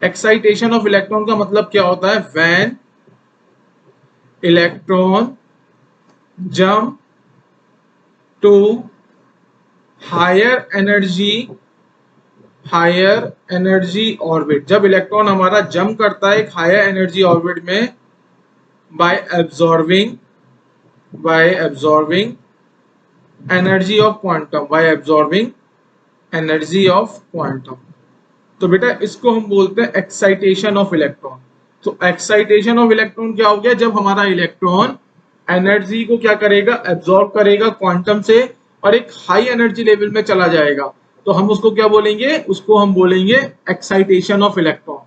Excitation of electron का मतलब क्या होता है, when electron jump to higher energy orbit. जब इलेक्ट्रॉन हमारा जंप करता है एक हायर एनर्जी ऑर्बिट में, by absorbing energy of quantum, by absorbing energy of quantum. तो बेटा इसको हम बोलते हैं एक्साइटेशन ऑफ इलेक्ट्रॉन। तो एक्साइटेशन ऑफ इलेक्ट्रॉन क्या हो गया, जब हमारा इलेक्ट्रॉन एनर्जी को क्या करेगा, एब्जॉर्ब करेगा क्वांटम से और एक हाई एनर्जी लेवल में चला जाएगा, तो हम उसको क्या बोलेंगे, उसको हम बोलेंगे एक्साइटेशन ऑफ इलेक्ट्रॉन।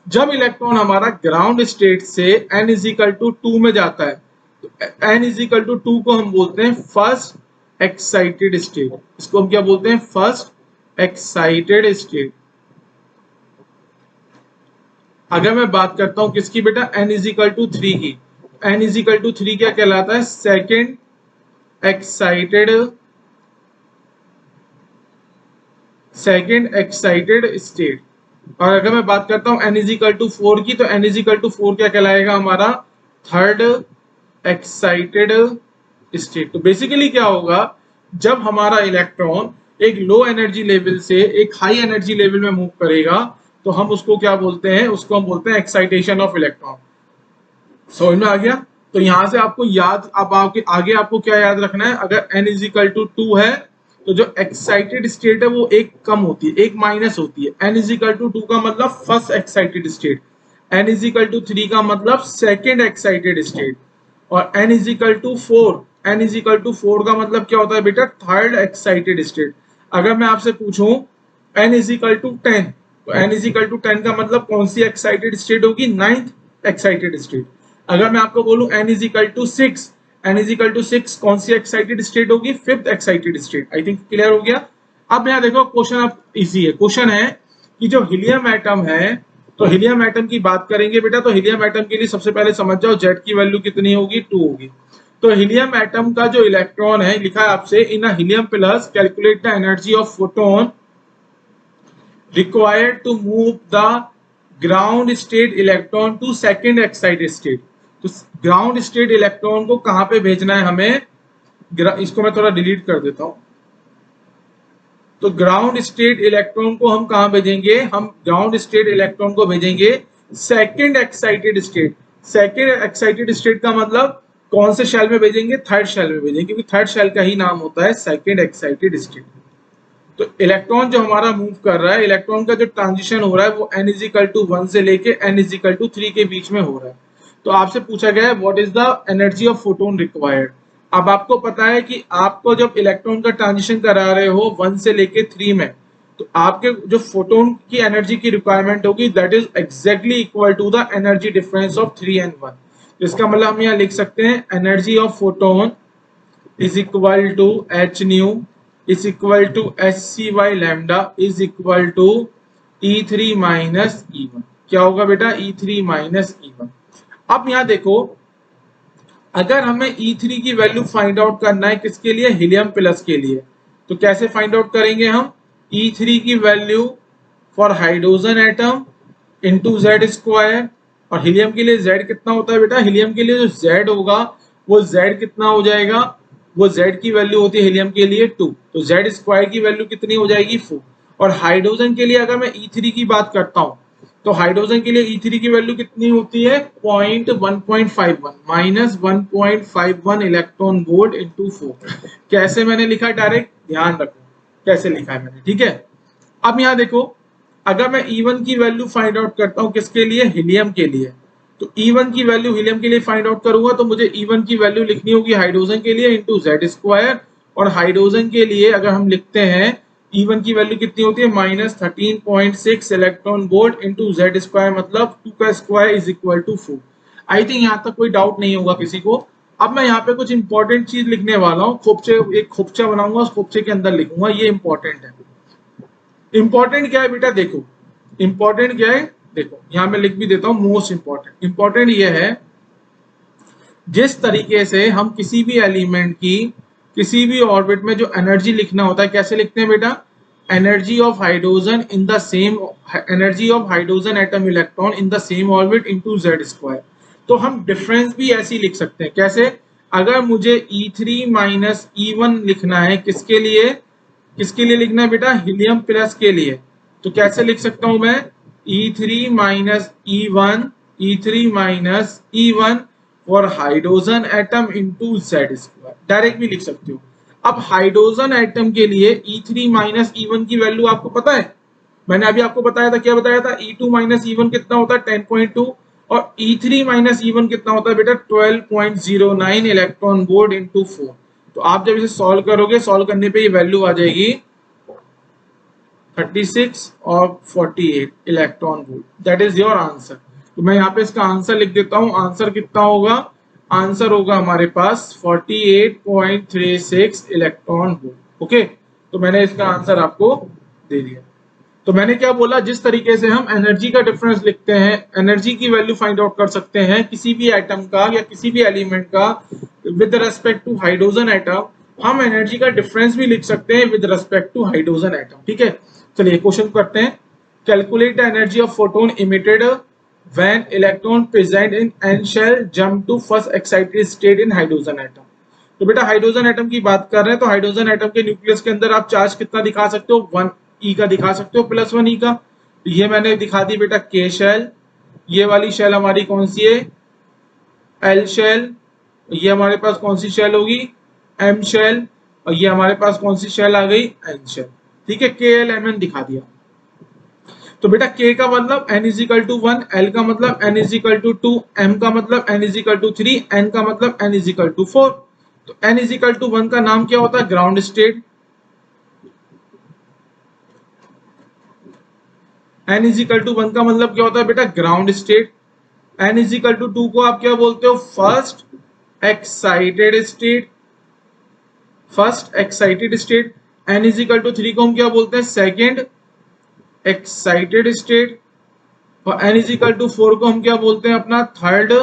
जब इलेक्ट्रॉन हमारा ग्राउंड स्टेट से n इज इक्वल टू 2 में जाता है, तो n इज इक्वल टू 2 को हम बोलते हैं फर्स्ट एक्साइटेड स्टेट। इसको हम क्या बोलते हैं, फर्स्ट एक्साइटेड स्टेट। अगर मैं बात करता हूं किसकी बेटा, n इज इक्वल टू 3 की, n इज इक्वल टू 3 क्या कहलाता है, सेकेंड एक्साइटेड स्टेट। और अगर मैं बात करता हूं n इज इक्वल टू 4 की, तो n इज इक्वल टू 4 क्या कहलाएगा हमारा, थर्ड एक्साइटेड स्टेट। तो बेसिकली क्या होगा, जब हमारा इलेक्ट्रॉन एक लो एनर्जी लेवल से एक हाई एनर्जी लेवल में मूव करेगा, तो हम उसको क्या बोलते हैं, उसको हम बोलते हैं एक्साइटेशन ऑफ इलेक्ट्रॉन। समझ में आ गया। तो यहां से आपको याद, अब आगे आपको क्या याद रखना है, अगर n इज इक्वल टू 2 है तो जो एक्साइटेड स्टेट है वो एक कम होती है, एक माइनस होती है। n इज इक्वल टू 2 का मतलब first excited state, n is equal to 3 का मतलब सेकेंड एक्साइटेड स्टेट, और n is equal to 4, n is equal to 4 का मतलब क्या होता है बेटा, थर्ड एक्साइटेड स्टेट। अगर मैं आपसे पूछूं n इज इक्वल टू 10, तो n इज इक्वल टू 10 का मतलब कौन सी एक्साइटेड स्टेट होगी, नाइन्थ एक्साइटेड स्टेट। अगर मैं आपको बोलूं n is equal to 6, n is equal to 6 कौन सी एक्साइटेड स्टेट होगी, fifth excited state. I think clear हो गया। अब यहाँ देखो क्वेश्चन अब इजी है। क्वेश्चन है कि जो हीलियम एटम है, तो हीलियम एटम की बात करेंगे बेटा, तो हीलियम एटम के लिए सबसे पहले समझ जाओ Z की वैल्यू कितनी होगी, 2 होगी। तो हीलियम एटम का जो इलेक्ट्रॉन है, लिखा है आपसे, in a helium plus calculate the energy of photon required to move the ground state electron to second excited state. तो ग्राउंड स्टेट इलेक्ट्रॉन को कहां पे भेजना है हमें, इसको मैं थोड़ा डिलीट कर देता हूं। तो ग्राउंड स्टेट इलेक्ट्रॉन को हम कहां भेजेंगे, हम ग्राउंड स्टेट इलेक्ट्रॉन को भेजेंगे second excited state. Second excited state का मतलब कौन से शेल में भेजेंगे, थर्ड शेल में भेजेंगे, क्योंकि थर्ड शेल का ही नाम होता है सेकेंड एक्साइटेड स्टेट। तो इलेक्ट्रॉन जो हमारा मूव कर रहा है, इलेक्ट्रॉन का जो ट्रांजिशन हो रहा है वो n इज इक्वल टू 1 से लेके n इज इक्वल टू 3 के बीच में हो रहा है। तो आपसे पूछा गया है what is the energy of photon required. अब आपको पता है कि आपको जब इलेक्ट्रॉन का ट्रांजिशन करा रहे हो 1 से लेके 3 में, तो आपके जो फोटोन की एनर्जी की रिक्वायरमेंट होगी that is exactly equal to the energy difference of 3 and 1। इसका मतलब हम यहाँ लिख सकते हैं energy of photon is equal to h nu is equal to hc by lambda is equal to E3 minus E1। क्या होगा बेटा, E3 minus E1। अब यहां देखो, अगर हमें E3 की वैल्यू फाइंड आउट करना है किसके लिए, हीलियम प्लस के लिए, तो कैसे फाइंड आउट करेंगे हम, E3 की value for hydrogen atom into Z square. और हीलियम के लिए Z कितना होता है बेटा, हीलियम के लिए जो Z होगा वो Z कितना हो जाएगा, वो Z की वैल्यू होती है हीलियम के लिए 2, तो Z स्क्वायर की वैल्यू कितनी हो जाएगी 4। और हाइड्रोजन के लिए अगर मैं E3 की बात करता हूं, तो हाइड्रोजन के लिए E3 की वैल्यू कितनी होती है 1.51 माइनस 1.51 इलेक्ट्रॉन वोल्ट इंटू 4। कैसे मैंने लिखा, डायरेक्ट ध्यान रखो कैसे लिखा है मैंने, ठीक है। अब यहाँ देखो, अगर मैं E1 की वैल्यू फाइंड आउट करता हूं किसके लिए, हीलियम के लिए, तो E1 की वैल्यू हीलियम के लिए फाइंड आउट करूंगा तो मुझे E1 की वैल्यू लिखनी होगी हाइड्रोजन के लिए इंटू जेड स्क्वायर। और हाइड्रोजन के लिए अगर हम लिखते हैं E1 की वैल्यू कितनी होती है minus 13.6 electron volt into Z square, मतलब 2 का square is equal to 4। I think यहाँ तक कोई डाउट नहीं होगा किसी को। अब मैं यहाँ पे कुछ इंपॉर्टेंट चीज लिखने वाला हूँ, खोपचे, एक खोपचा बनाऊंगा, उस खोपचे के अंदर लिखूंगा, ये इंपॉर्टेंट है। इंपॉर्टेंट क्या है बेटा, देखो इंपॉर्टेंट क्या है, देखो यहां मैं लिख भी देता हूं मोस्ट इंपॉर्टेंट। इंपॉर्टेंट ये है, जिस तरीके से हम किसी भी एलिमेंट की किसी भी ऑर्बिट में जो एनर्जी लिखना होता है, कैसे लिखते हैं बेटा, energy of hydrogen in the same, energy of hydrogen atom electron in the same orbit into Z square. तो हम डिफरेंस भी ऐसे ही लिख सकते हैं, कैसे, अगर मुझे E3 माइनस E1 लिखना है किसके लिए, किसके लिए लिखना है बेटा, हीलियम प्लस के लिए, तो कैसे लिख सकता हूं मैं, E3 minus E1, E3 minus E1 और hydrogen atom into Z square, direct भी लिख सकते हो। अब हाइड्रोजन एटम के लिए E3 माइनस E1 की वैल्यू आपको पता है, मैंने अभी आपको बताया था, क्या बताया था, E2 माइनस E1 कितना होता है 10.2 और E3 माइनस E1 कितना होता है बेटा 12.09 इलेक्ट्रॉन वोल्ट इंटू 4। तो आप जब इसे सॉल्व करोगे, सॉल्व करने पे ये वैल्यू आ जाएगी 36 और 48 electron volt. That is your answer. तो मैं यहाँ पे इसका आंसर लिख देता हूँ। आंसर कितना होगा, आंसर होगा हमारे पास 48.36 इलेक्ट्रॉन वोल्ट। ओके, तो मैंने इसका आंसर आपको दे दिया। तो मैंने क्या बोला, जिस तरीके से हम एनर्जी का डिफरेंस लिखते हैं, एनर्जी की वैल्यू फाइंड आउट कर सकते हैं किसी भी एटम का या किसी भी एलिमेंट का with respect to hydrogen atom, हम एनर्जी का डिफरेंस भी लिख सकते हैं with respect to hydrogen atom. ठीक है, चलिए क्वेश्चन करते हैं। Calculate the energy of photon emitted when electron present in n shell jump to first excited state in hydrogen atom. तो बेटा हाइड्रोजन एटम की बात कर रहे हैं, तो हाइड्रोजन एटम के न्यूक्लियस के अंदर आप चार्ज कितना दिखा सकते हो, 1 ई का दिखा सकते हो, +1 ई का। ये मैंने दिखा दी बेटा के शेल। ये वाली शेल हमारी कौन सी है, एल शेल। ये हमारे पास कौन सी शेल होगी, एम शेल। और ये हमारे पास कौन सी शेल आ गई, एन शेल। ठीक है, के एल एम एन दिखा दिया। तो बेटा k का मतलब n is equal to 1, l का मतलब n is equal to 2, m का मतलब n is equal to 3, n का मतलब n इज इक्वल टू 4। तो n इज इक्वल टू 1 का नाम क्या होता है, ground state. n is equal to 1 का मतलब क्या होता है बेटा, ground state. n is equal to 2 को आप क्या बोलते हो, first excited state. First excited state. n is equal to 3 को हम क्या बोलते हैं, सेकेंड एक्साइटेड स्टेट। और n इज इक्वल टू 4 को हम क्या बोलते हैं, अपना थर्ड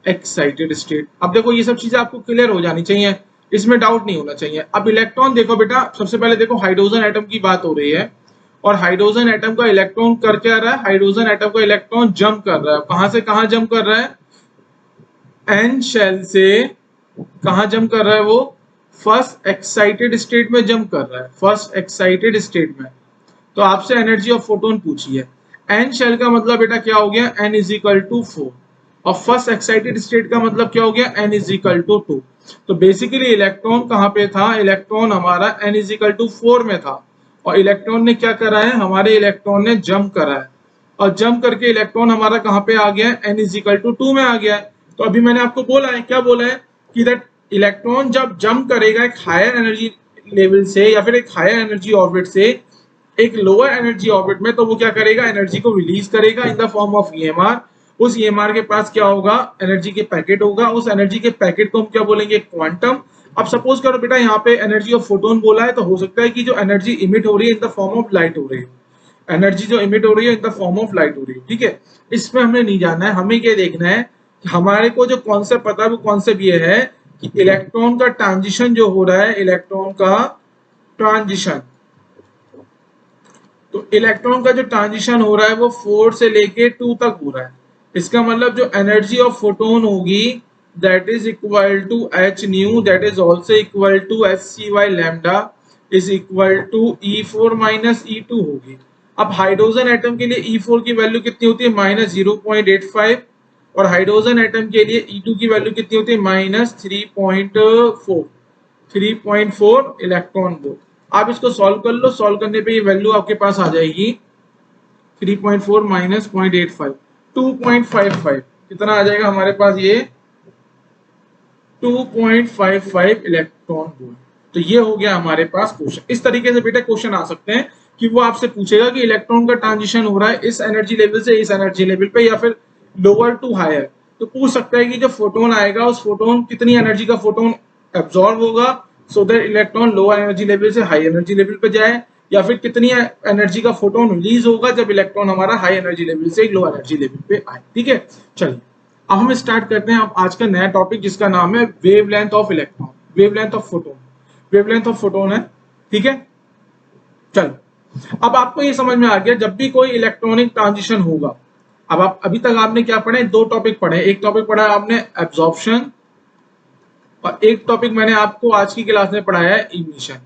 एक्साइटेड स्टेट। अब देखो ये सब चीजें आपको क्लियर हो जानी चाहिए, इसमें डाउट नहीं होना चाहिए। अब इलेक्ट्रॉन देखो बेटा, सबसे पहले देखो हाइड्रोजन एटम की बात हो रही है, और हाइड्रोजन एटम का इलेक्ट्रॉन कर क्या रहा है, हाइड्रोजन एटम का इलेक्ट्रॉन जंप कर रहा है। कहां से कहां जंप कर रहा है, एन शेल से कहां जंप कर रहा है, वो फर्स्ट एक्साइटेड स्टेट में जंप कर रहा है, फर्स्ट एक्साइटेड स्टेट में। तो आपसे एनर्जी ऑफ फोटोन पूछी है। एन शेल का मतलब बेटा क्या हो गया, एन इज इक्वल टू 4। और फर्स्ट एक्साइटेड स्टेट का मतलब क्या हो गया, एन इज इक्वल टू 2। तो बेसिकली इलेक्ट्रॉन कहां पे था, इलेक्ट्रॉन हमारा एन इज इक्वल टू 4 में था। और इलेक्ट्रॉन ने क्या करा है, हमारे इलेक्ट्रॉन ने जंप करा है। और जंप करके इलेक्ट्रॉन हमारा कहां पे आ गया है, एन इज इक्वल टू 2 में आ गया है। तो अभी मैंने आपको बोला है, क्या बोला है, कि दैट इलेक्ट्रॉन जब जंप करेगा एक हायर एनर्जी लेवल से या फिर एक हायर एनर्जी ऑर्बिट से एक लोअर एनर्जी ऑर्बिट में, तो वो क्या करेगा, एनर्जी को रिलीज करेगा in the form of EMR. उस ईएमआर के पास क्या होगा, एनर्जी के पैकेट होगा। उस एनर्जी के पैकेट को हम क्या बोलेंगे, क्वांटम। अब सपोज करो बेटा यहाँ पे एनर्जी ऑफ फोटोन बोला है, तो हो सकता है कि जो एनर्जी इमिट हो रही है in the form of light हो रही है, एनर्जी जो इमिट हो रही है in the form of light हो रही है। ठीक है, इसमें हमें नहीं जानना है, हमें क्या देखना है कि हमारे को जो कॉन्सेप्ट पता है वो कॉन्सेप्ट ये है कि इलेक्ट्रॉन का ट्रांजिशन जो हो रहा है, इलेक्ट्रॉन का ट्रांजिशन, तो इलेक्ट्रॉन का जो ट्रांजिशन हो रहा है वो 4 से लेके 2 तक हो रहा है। इसका मतलब जो एनर्जी ऑफ फोटोन होगी that is equal to h nu, that is also equal to h C Y lambda is equal to E4 minus E2 होगी। अब हाइड्रोजन एटम के लिए E4 की वैल्यू कितनी होती है, -0.85। और हाइड्रोजन एटम के लिए E2 की वैल्यू कितनी होती है, -3.4, 3.4 इलेक्ट्रॉन वोल्ट। आप इसको सॉल्व कर लो, सॉल्व करने पे ये वैल्यू आपके पास आ जाएगी 3.4 माइनस 0.85, 2.55। कितना आ जाएगा हमारे पास, ये 2.55 इलेक्ट्रॉन वोल्ट। तो ये हो गया हमारे पास क्वेश्चन। इस तरीके से बेटा क्वेश्चन आ सकते हैं कि वो आपसे पूछेगा कि इलेक्ट्रॉन का ट्रांजिशन हो रहा है इस एनर्जी लेवल से इस एनर्जी लेवल पे या फिर लोअर टू हायर। तो पूछ सकता है कि जो फोटोन आएगा उस फोटोन कितनी एनर्जी का फोटोन एब्जॉर्ब होगा so that electron lower energy level से हाई एनर्जी लेवल पे जाए, या फिर कितनी एनर्जी का फोटोन रिलीज होगा जब इलेक्ट्रॉन हमारा हाई एनर्जी लेवल से लो एनर्जी लेवल पे आए। ठीक है, चलिए अब हम स्टार्ट करते हैं अब आज का नया टॉपिक जिसका नाम है wavelength of electron, wavelength of photon, wavelength of photon है। ठीक है, चलो अब आपको ये समझ में आ गया जब भी कोई इलेक्ट्रॉनिक ट्रांजिशन होगा। अब आप अभी तक आपने क्या पढ़े, दो टॉपिक पढ़े। एक टॉपिक पढ़ा आपने एब्जॉर्प्शन और एक टॉपिक मैंने आपको आज की क्लास में पढ़ाया है इमिशन।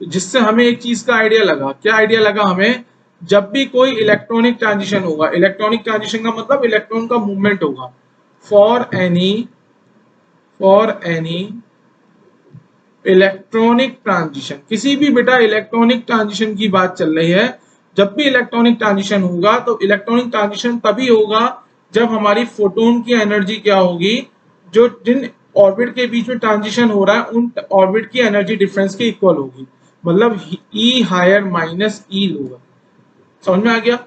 जिससे हमें एक चीज का आइडिया लगा, क्या आइडिया लगा हमें, जब भी कोई इलेक्ट्रॉनिक ट्रांजिशन होगा, इलेक्ट्रॉनिक ट्रांजिशन का मतलब इलेक्ट्रॉन का मूवमेंट होगा, फॉर एनी इलेक्ट्रॉनिक ट्रांजिशन, किसी भी बेटा इलेक्ट्रॉनिक ट्रांजिशन की बात चल रही है, जब भी इलेक्ट्रॉनिक ट्रांजिशन होगा तो इलेक्ट्रॉनिक ट्रांजिशन तभी होगा जब हमारी फोटोन की एनर्जी क्या होगी, जो जिन ऑर्बिट के बीच में ट्रांजिशन हो रहा है उन ऑर्बिट की एनर्जी डिफरेंस के इक्वल होगी, मतलब ई हायर माइनस ई लोअर। समझ में आ गया?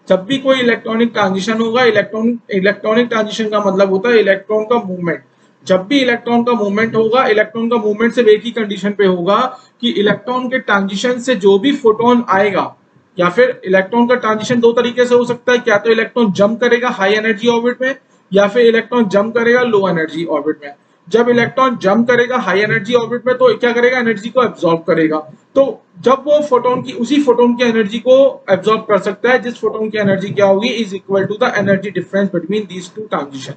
जब भी कोई इलेक्ट्रॉनिक ट्रांजिशन होगा, इलेक्ट्रॉनिक ट्रांजिशन का मतलब होता है इलेक्ट्रॉन का मूवमेंट। जब भी इलेक्ट्रॉन का मूवमेंट होगा, इलेक्ट्रॉन का मूवमेंट सिर्फ एक ही कंडीशन पे होगा कि इलेक्ट्रॉन के ट्रांजिशन से जो भी फोटोन आएगा, या फिर इलेक्ट्रॉन का ट्रांजिशन दो तरीके से हो सकता है, क्या तो इलेक्ट्रॉन जंप करेगा हाई एनर्जी ऑर्बिट में, या फिर इलेक्ट्रॉन जंप करेगा लो एनर्जी ऑर्बिट में। जब इलेक्ट्रॉन जंप करेगा हाई एनर्जी ऑर्बिट में तो क्या करेगा, एनर्जी को एब्जॉर्ब करेगा। तो जब वो फोटोन की उसी फोटोन की एनर्जी को एब्जॉर्ब कर सकता है जिस फोटोन की एनर्जी क्या होगी, is equal to the energy difference between these two transition.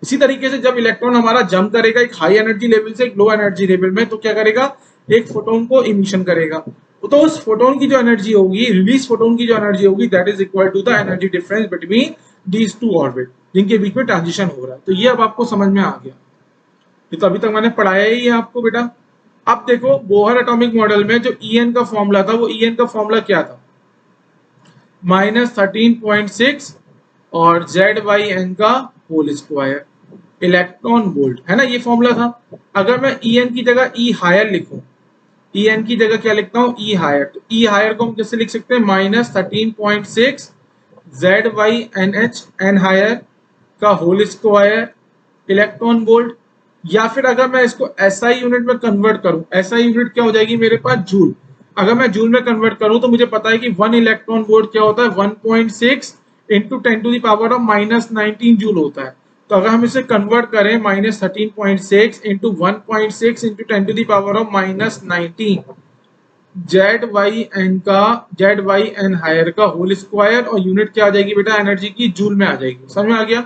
इसी तरीके से जब इलेक्ट्रॉन हमारा जंप करेगा एक हाई एनर्जी लेवल से एक लो एनर्जी लेवल में, तो क्या करेगा, एक फोटोन को इमिशन करेगा। तो उस फोटोन की जो एनर्जी होगी, रिलीज फोटोन की जो एनर्जी होगी, that is equal to the energy difference between these two orbit, जिनके बीच में ट्रांजिशन हो रहा है। तो ये अब आपको समझ में आ गया, ये तो अभी तक मैंने पढ़ाया ही है आपको बेटा। अब देखो बोहर एटॉमिक मॉडल में जो En का फॉर्मूला था, वो En का फॉर्मूला क्या था, -13.6 और ZYN का होल स्क्वायर इलेक्ट्रॉन वोल्ट, है ना, ये फॉर्मूला था। अगर मैं En की जगह E हायर लिखूं, En की जगह क्या लिखता हूं, E हायर, तो E हायर को हम कैसे लिख सकते हैं, -13.6 ZYNH एन हायर का होल स्क्वायर इलेक्ट्रॉन वोल्ट। या फिर अगर मैं इसको एसआई यूनिट में कन्वर्ट करूं, एसआई यूनिट क्या हो जाएगी मेरे पास, जूल। अगर मैं जूल में कन्वर्ट करूं तो मुझे पता है कि 1 इलेक्ट्रॉन वोल्ट क्या होता है, 1.6 इंटू 10⁻⁻19 जूल होता है। तो अगर हम इसे कन्वर्ट करें -13.6 into 1.6 into 10⁻⁻19 z y n higher का होल स्क्वायर, और यूनिट क्या आ जाएगी बेटा एनर्जी की, जूल में आ जाएगी। समझ में आ गया?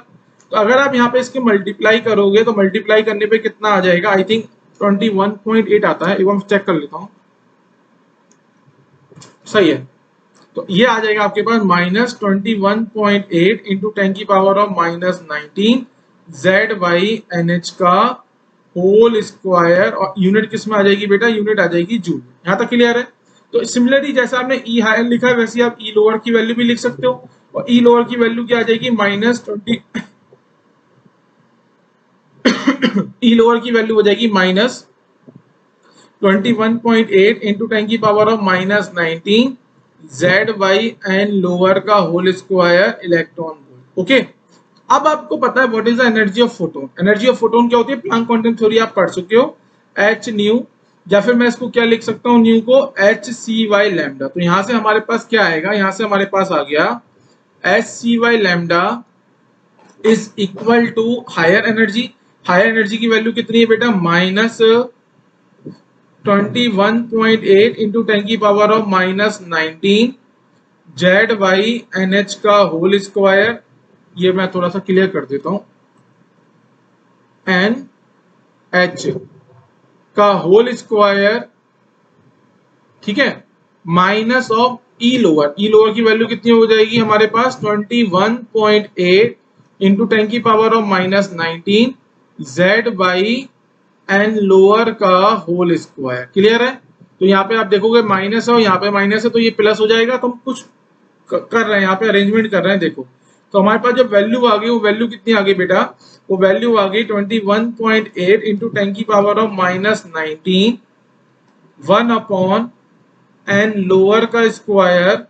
तो अगर आप यहाँ पे इसके मल्टीप्लाई करोगे तो मल्टीप्लाई करने पे कितना आ जाएगा, आई थिंक 21.8 आता है, एक बार चेक कर लेता हूँ, सही है। तो ये आ जाएगा आपके पास -21.8 इंटू 10⁻⁻19 ZYNH का होल स्क्वायर, और यूनिट किस में आ जाएगी बेटा, यूनिट आ जाएगी जूल। यहाँ तक क्लियर है? तो सिमिलरली जैसा आपने ई हायर लिखा है वैसे आप ई लोअर की वैल्यू भी लिख सकते हो, और ई लोअर की वैल्यू क्या आ जाएगी, -20 ई लोअर की वैल्यू हो जाएगी -21.8 इंटू 10⁻⁻19 ZYN लोअर का whole square electron volt. Okay, अब आपको पता है what is the energy of photon. Energy of photon क्या होती है, प्लैंक क्वांटम थ्योरी आप पढ़ चुके हो, एच न्यू, या फिर मैं इसको क्या लिख सकता हूँ, न्यू को HCY लैम्डा। तो यहां से हमारे पास क्या आएगा, यहां से हमारे पास आ गया HCY lambda is equal to higher energy. Higher energy की वैल्यू कितनी है बेटा, -21.8 इंटू 10⁻⁻19 ZYNH का होल स्क्वायर, ये मैं थोड़ा सा क्लियर कर देता हूं, NH का होल स्क्वायर, ठीक है, minus of E lower. E lower की वैल्यू कितनी हो जाएगी हमारे पास, 21.8 इंटू 10⁻⁻19 ZYN लोअर का होल स्क्वायर। क्लियर है? तो यहाँ पे आप देखोगे माइनस है और यहाँ पे माइनस है, तो ये प्लस हो जाएगा। तो हम कुछ कर रहे हैं यहाँ पे, अरेंजमेंट कर रहे हैं। देखो तो हमारे पास जो वैल्यू आ गई, वो वैल्यू कितनी आ गई बेटा, वो वैल्यू आ गई 21.8 इंटू 10⁻⁻19 1/n लोअर का स्क्वायर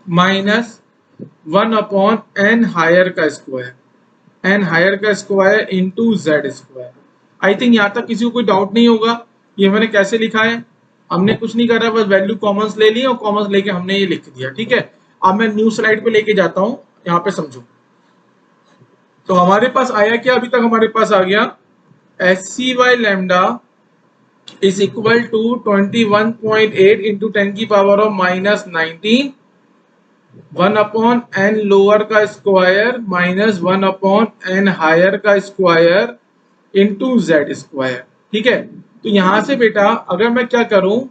माइनस 1/n हायर का स्क्वायर, n हायर का स्क्वायर इंटू जेड स्क्वायर। आई थिंक यहाँ तक किसी को कोई डाउट नहीं होगा ये मैंने कैसे लिखा है। हमने कुछ नहीं कर रहा, बस वैल्यू कॉमन्स ले ली और कॉमन्स लेके हमने ये लिख दिया। ठीक है, अब मैं न्यू स्लाइड पे लेके जाता हूँ, यहाँ पे समझो। तो हमारे पास आया क्या, अभी तक हमारे पास आ गया HCY lambda is equal to 21.8 into 10⁻⁻19 1/n lower का स्क्वायर माइनस 1/n हायर का स्क्वायर इंटू जेड स्क्वायर। ठीक है, तो यहां से बेटा अगर मैं क्या करूं,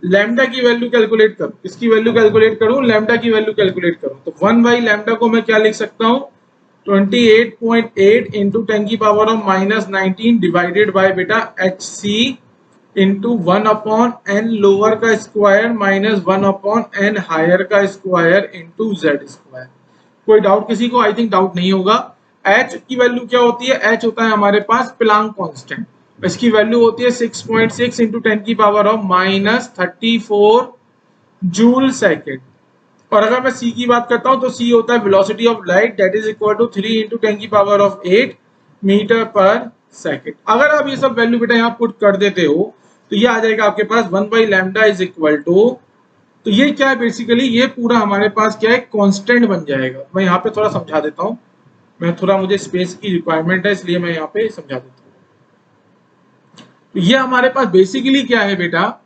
लैम्डा की वैल्यू कैलकुलेट करूं, इसकी वैल्यू कैलकुलेट करूं, लैम्डा की वैल्यू कैलकुलेट करूं, तो 1/लैम्डा को मैं क्या लिख सकता हूं, 28.8 इंटू 10⁻⁻19 डिवाइडेड बाय बेटा HC इंटू 1/n लोअर का स्क्वायर माइनस 1/n हायर का स्क्वायर इंटू जेड स्क्वायर। कोई डाउट किसी को? आई थिंक डाउट नहीं होगा। h की वैल्यू क्या होती है? h होता है हमारे पास प्लांक कांस्टेंट, इसकी वैल्यू होती है 6.6 इंटू 10 की power of minus 34 joule second. और अगर मैं c की बात करता हूं तो c होता है velocity of light, that is equal to 3 into 10 की पावर ऑफ 8 मीटर पर सेकेंड। अगर आप ये सब वैल्यू बेटा यहाँ पुट कर देते हो तो ये आ जाएगा आपके पास 1 by lambda is equal to, तो ये क्या है बेसिकली, ये पूरा हमारे पास क्या है, कांस्टेंट बन जाएगा। मैं यहाँ पे थोड़ा समझा देता हूँ, मैं थोड़ा, मुझे स्पेस की रिक्वायरमेंट है इसलिए मैं यहाँ पे समझा देता हूँ। तो ये हमारे पास बेसिकली क्या है बेटा,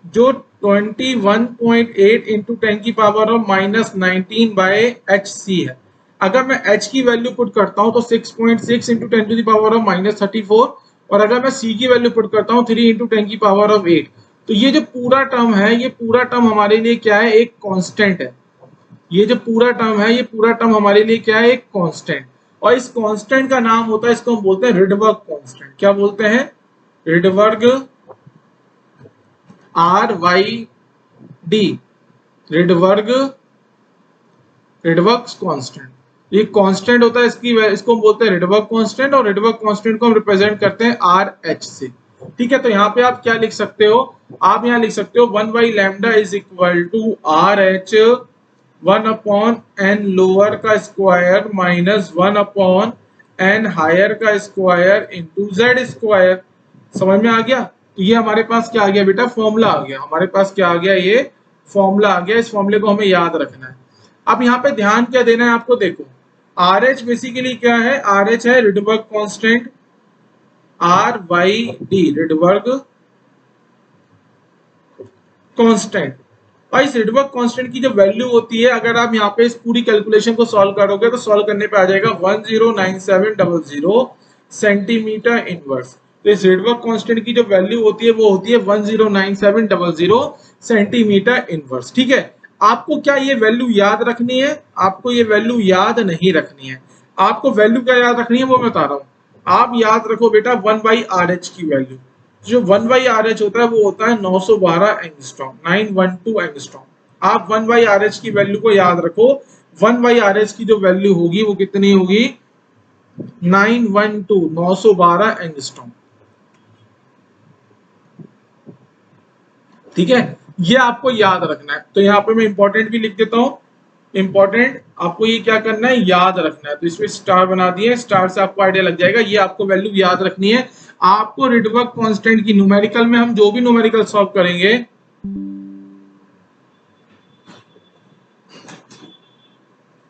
जो 21.8 इंटू 10 की power of minus 19 by H C है। अगर मैं h की वैल्यू पुट करता हूँ तो 6.6 into 10 to the power of minus 34, और अगर मैं c की वैल्यू पुट करता हूँ 3 इंटू 10 की पावर ऑफ 8, तो ये जो पूरा टर्म है, ये पूरा टर्म हमारे लिए क्या है, एक कांस्टेंट है। ये जो पूरा टर्म है, ये पूरा टर्म हमारे लिए क्या है, एक कांस्टेंट। और इस कांस्टेंट का नाम होता है, इसको हम बोलते हैं रिडबर्ग कांस्टेंट। क्या बोलते हैं? Rydberg, RYD, Rydberg constant. ये कांस्टेंट होता है, इसको हम बोलते हैं रिडबर्ग कांस्टेंट, और रिडबर्ग कांस्टेंट को हम रिप्रेजेंट करते हैं RH से। ठीक है, तो यहाँ पे आप क्या लिख सकते हो, आप यहाँ लिख सकते हो 1 by lambda is equal to RH 1/n lower का स्क्वायर माइनस 1/n हायर का स्क्वायर इंटू जेड स्क्वायर। समझ में आ गया? तो ये हमारे पास क्या आ गया बेटा, फॉर्मूला आ गया। हमारे पास क्या आ गया, ये फॉर्मूला आ गया। इस फॉर्मूले को हमें याद रखना है। अब यहाँ पे ध्यान क्या देना है आपको, देखो RH बेसिकली क्या है, RH है Rydberg constant, RYD Rydberg constant. और इस रिडबर्ग कांस्टेंट की जो वैल्यू होती है, अगर आप यहाँ पे इस पूरी कैलकुलेशन को सॉल्व करोगे तो सॉल्व करने पे आ जाएगा 109700 सेंटीमीटर इनवर्स। तो इस रिडबर्ग कांस्टेंट की जो वैल्यू होती है वो होती है 109700 सेंटीमीटर इनवर्स। ठीक है, आपको क्या ये वैल्यू याद रखनी है? आपको ये वैल्यू याद नहीं रखनी है। आपको वैल्यू क्या याद रखनी है वो मैं बता रहा हूँ। आप याद रखो बेटा 1 बाई RH की वैल्यू, जो 1 बाई RH होता है वो होता है 912 एंगस्ट्रॉम, 912 एंगस्ट्रॉम। आप 1 बाई RH की वैल्यू को याद रखो। 1 बाई RH की जो वैल्यू होगी वो कितनी होगी, 912 एंगस्ट्रॉम। ठीक है, ये आपको याद रखना है। तो यहाँ पे मैं इंपॉर्टेंट भी लिख देता हूँ, इंपॉर्टेंट आपको ये क्या करना है, याद रखना है। तो इसमें स्टार बना दिए, स्टार से आपको आइडिया लग जाएगा। ये आपको वैल्यू याद रखनी है। आपको रिडबर्ग कांस्टेंट की न्यूमेरिकल में, हम जो भी न्यूमेरिकल सॉल्व करेंगे,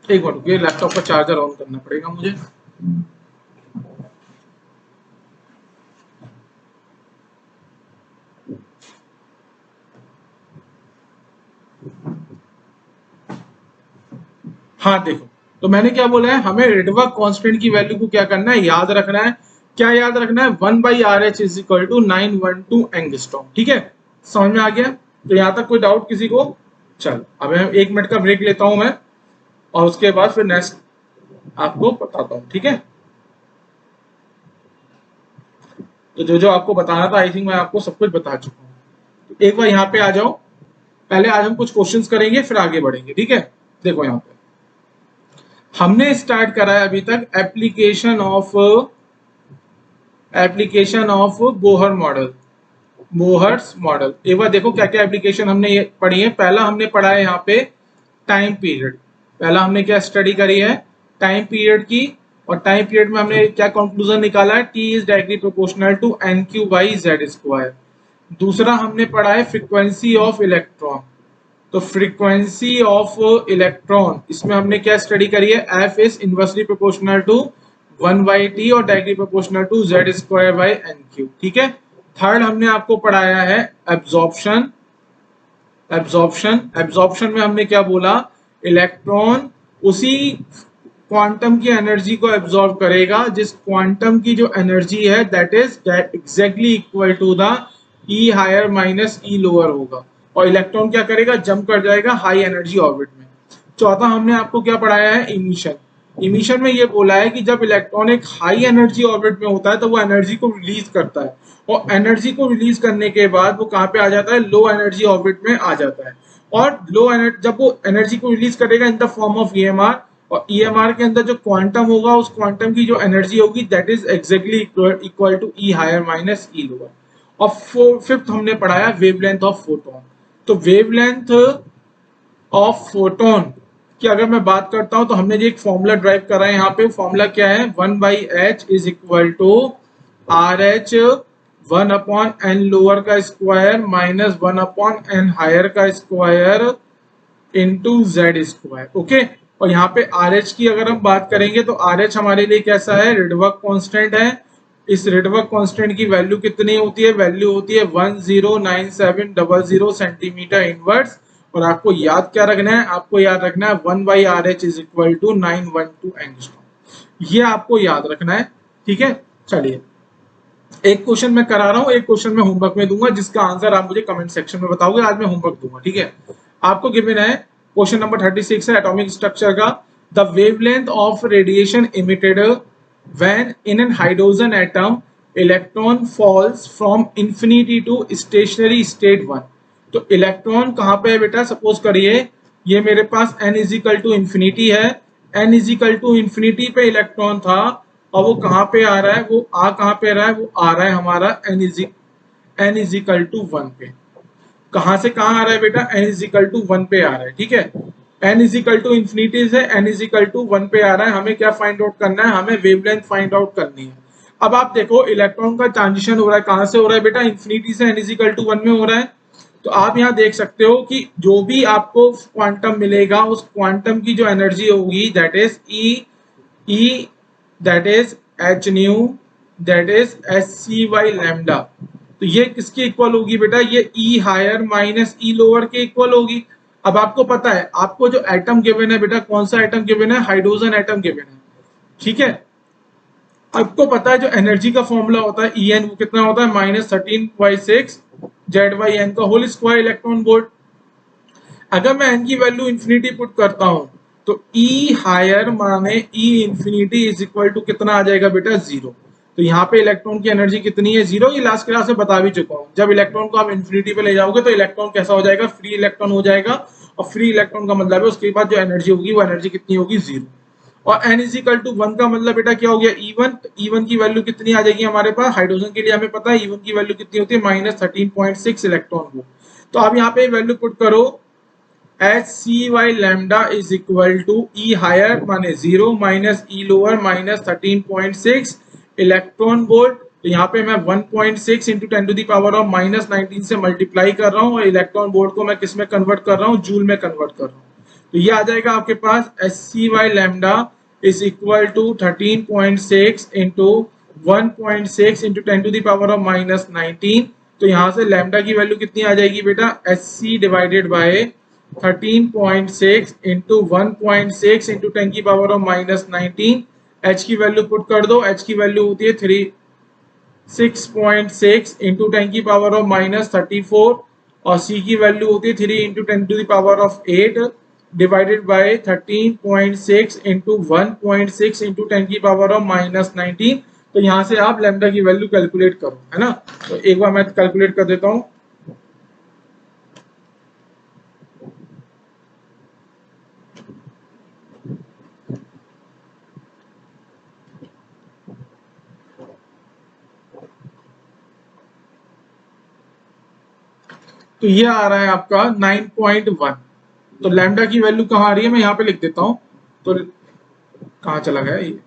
एक मिनट, ये लैपटॉप का चार्जर ऑन करना पड़ेगा मुझे। हाँ देखो, तो मैंने क्या बोला है, हमें रिडबर्ग कांस्टेंट की वैल्यू को क्या करना है, याद रखना है। क्या याद रखना है? 1 by RH is equal to 912 angstrom. ठीक है, समझ में आ गया? तो यहां तक कोई डाउट किसी को? चल, अब मैं 1 मिनट का ब्रेक लेता हूं मैं, और उसके बाद फिर नेक्स्ट आपको बताता हूं। ठीक है, तो जो जो आपको बताना था आई थिंक मैं आपको सब कुछ बता चुका हूँ। तो एक बार यहाँ पे आ जाओ। पहले आज हम कुछ क्वेश्चंस करेंगे फिर आगे बढ़ेंगे। ठीक है, देखो यहाँ पे हमने स्टार्ट करा है अभी तक application of Bohr model, Bohr's model. एक बार देखो क्या क्या एप्लीकेशन हमने ये पढ़ी है। पहला हमने पढ़ा है यहाँ पे टाइम पीरियड। पहला हमने क्या स्टडी करी है, टाइम पीरियड की। और टाइम पीरियड में हमने क्या कंक्लूजन निकाला है, T is directly proportional to NQ by Z square. दूसरा हमने पढ़ा है फ्रीक्वेंसी ऑफ इलेक्ट्रॉन। तो फ्रीक्वेंसी ऑफ इलेक्ट्रॉन, इसमें हमने क्या स्टडी करी है, F is inversely proportional to 1 by T और directly proportional to Z square by NQ। ठीक है, थर्ड हमने आपको पढ़ाया है एब्जॉर्प्शन। एब्जॉर्प्शन में हमने क्या बोला, इलेक्ट्रॉन उसी क्वांटम की एनर्जी को एब्जॉर्ब करेगा जिस क्वांटम की जो एनर्जी है that is exactly equal to the E higher minus E lower होगा। और इलेक्ट्रॉन क्या करेगा, जंप कर जाएगा हाई एनर्जी ऑर्बिट में। चौथा हमने आपको क्या पढ़ाया है, इमिशन। इमिशन में ये बोला है कि जब इलेक्ट्रॉन एक हाई एनर्जी ऑर्बिट में होता है तो वो एनर्जी को रिलीज करता है, और एनर्जी को रिलीज करने के बाद वो कहाँ पे आ जाता है, लो एनर्जी ऑर्बिट में आ जाता है। और लो एनर्जी जब वो एनर्जी को रिलीज करेगा in the form of EMR, और ईएमआर के अंदर जो क्वांटम होगा उस क्वांटम की जो एनर्जी होगी that is exactly equal to E higher minus E lower. और फिफ्थ हमने पढ़ाया वेवलेंथ ऑफ फोटोन। तो वेवलेंथ ऑफ फोटोन की अगर मैं बात करता हूं तो हमने जो एक फॉर्मूला ड्राइव करा है यहाँ पे, फॉर्मूला क्या है, 1/h is equal to R H 1/n lower का स्क्वायर माइनस 1/n हायर का square into Z square. Okay, और यहाँ पे आर एच की अगर हम बात करेंगे तो आर एच हमारे लिए कैसा है, रिडबर्ग कांस्टेंट है। इस रिडबर्ग कांस्टेंट की वैल्यू कितनी होती है, वैल्यू होती है 109700 सेंटीमीटर इनवर्स। और आपको याद क्या रखना है, आपको याद रखना है 1/RH is equal to 912 angstrom, ये आपको याद रखना है। ठीक है, चलिए एक क्वेश्चन मैं करा रहा हूँ, एक क्वेश्चन मैं होमवर्क में दूंगा जिसका आंसर आप मुझे कमेंट सेक्शन में बताओगे। आज मैं होमवर्क दूंगा, ठीक है। आपको गिवन है क्वेश्चन नंबर 36 है एटॉमिक स्ट्रक्चर का, the wavelength of radiation emitted when in an hydrogen atom electron falls from infinity to stationary state 1। तो इलेक्ट्रॉन कहाँ पे है बेटा, सपोज करिए ये मेरे पास n इजिकल टू इंफिनिटी है, n इजिकल टू इंफिनिटी पे इलेक्ट्रॉन था, और वो कहाँ पे आ रहा है, वो आ कहाँ पे रहा है, वो आ रहा है हमारा n इजिकल टू 1 पे। कहाँ से कहाँ आ रहा है बेटा, n इजिकल टू 1 पे आ रहा है, ठीक है। n इजिकल टू इंफिनिटी से n इजिकल टू 1 पे आ रहा है, हमें क्या फाइंड आउट करना है, हमें वेवलेंथ फाइंड आउट करनी है। अब आप देखो इलेक्ट्रॉन का ट्रांजिशन हो रहा है, कहाँ से हो रहा है बेटा, इंफिनिटी से n इजिकल टू 1 में हो रहा है। तो आप यहाँ देख सकते हो कि जो भी आपको क्वांटम मिलेगा उस क्वांटम की जो एनर्जी होगी that is E that is H nu that is S C Y lambda. तो ये किसके इक्वल होगी बेटा, ये E higher minus E lower के इक्वल होगी। अब आपको पता है, आपको जो एटम गिवन है बेटा, कौन सा एटम गिवन है, हाइड्रोजन एटम गिवन है, ठीक है। आपको पता है जो एनर्जी का फॉर्मूला होता है ई एन, वो कितना होता है, -13/6 जेड वाई एन का होल स्क्वायर इलेक्ट्रॉन वोल्ट। अगर मैं एन की वैल्यू इंफिनिटी पुट करता हूं तो ई हायर माने ई इंफिनिटी इज इक्वल टू कितना आ जाएगा बेटा, 0। तो यहाँ पे इलेक्ट्रॉन की एनर्जी कितनी है, 0। ये लास्ट क्लास में बता भी चुका हूँ, जब इलेक्ट्रॉन को आप इंफिनिटी पे ले जाओगे तो इलेक्ट्रॉन कैसा हो जाएगा, फ्री इलेक्ट्रॉन हो जाएगा। और फ्री इलेक्ट्रॉन का मतलब है उसके बाद जो एनर्जी होगी वो एनर्जी कितनी होगी, 0। और n इज इक्वल टू 1 का मतलब बेटा क्या हो गया, E1। E1 की वैल्यू कितनी आ जाएगी हमारे पास, हाइड्रोजन के लिए हमें पता है E1 की वैल्यू कितनी होती है, -13.6 इलेक्ट्रॉन वोल्ट। तो आप यहाँ पे वैल्यू पुट करो, H C Y lambda is equal to E higher माने 0 minus E lower -13.6 electron volt. तो यहाँ पे मैं 1.6 into 10 to the power of -19 से मल्टीप्लाई कर रहा हूँ, और इलेक्ट्रॉन वोल्ट को मैं किस में कन्वर्ट कर रहा हूँ, जूल में कन्वर्ट कर रहा हूँ। तो ये आ जाएगा आपके पास S C Y lambda is equal to 13.6 into 1.6 into 10 to the power of -19। तो यहाँ से लैम्डा की वैल्यू कितनी आ जाएगी बेटा, S C divided by 13.6 into 1.6 into 10 की पावर ऑफ -19। एच की वैल्यू पुट कर दो, एच की वैल्यू होती है 6.6 इंटू 10 की पावर ऑफ -34, और सी की वैल्यू होती है 3 into 10 to the power of 8 divided by 13.6 into 1.6 into 10 की पावर ऑफ -19। तो यहाँ से आप लैम्डा की वैल्यू कैलकुलेट करो, है ना। तो एक बार मैं कैलकुलेट कर देता हूँ। तो ये आ रहा है आपका 9.1। तो लैम्डा की वैल्यू कहाँ आ रही है, मैं यहाँ पे लिख देता हूँ। तो कहाँ चला गया ये,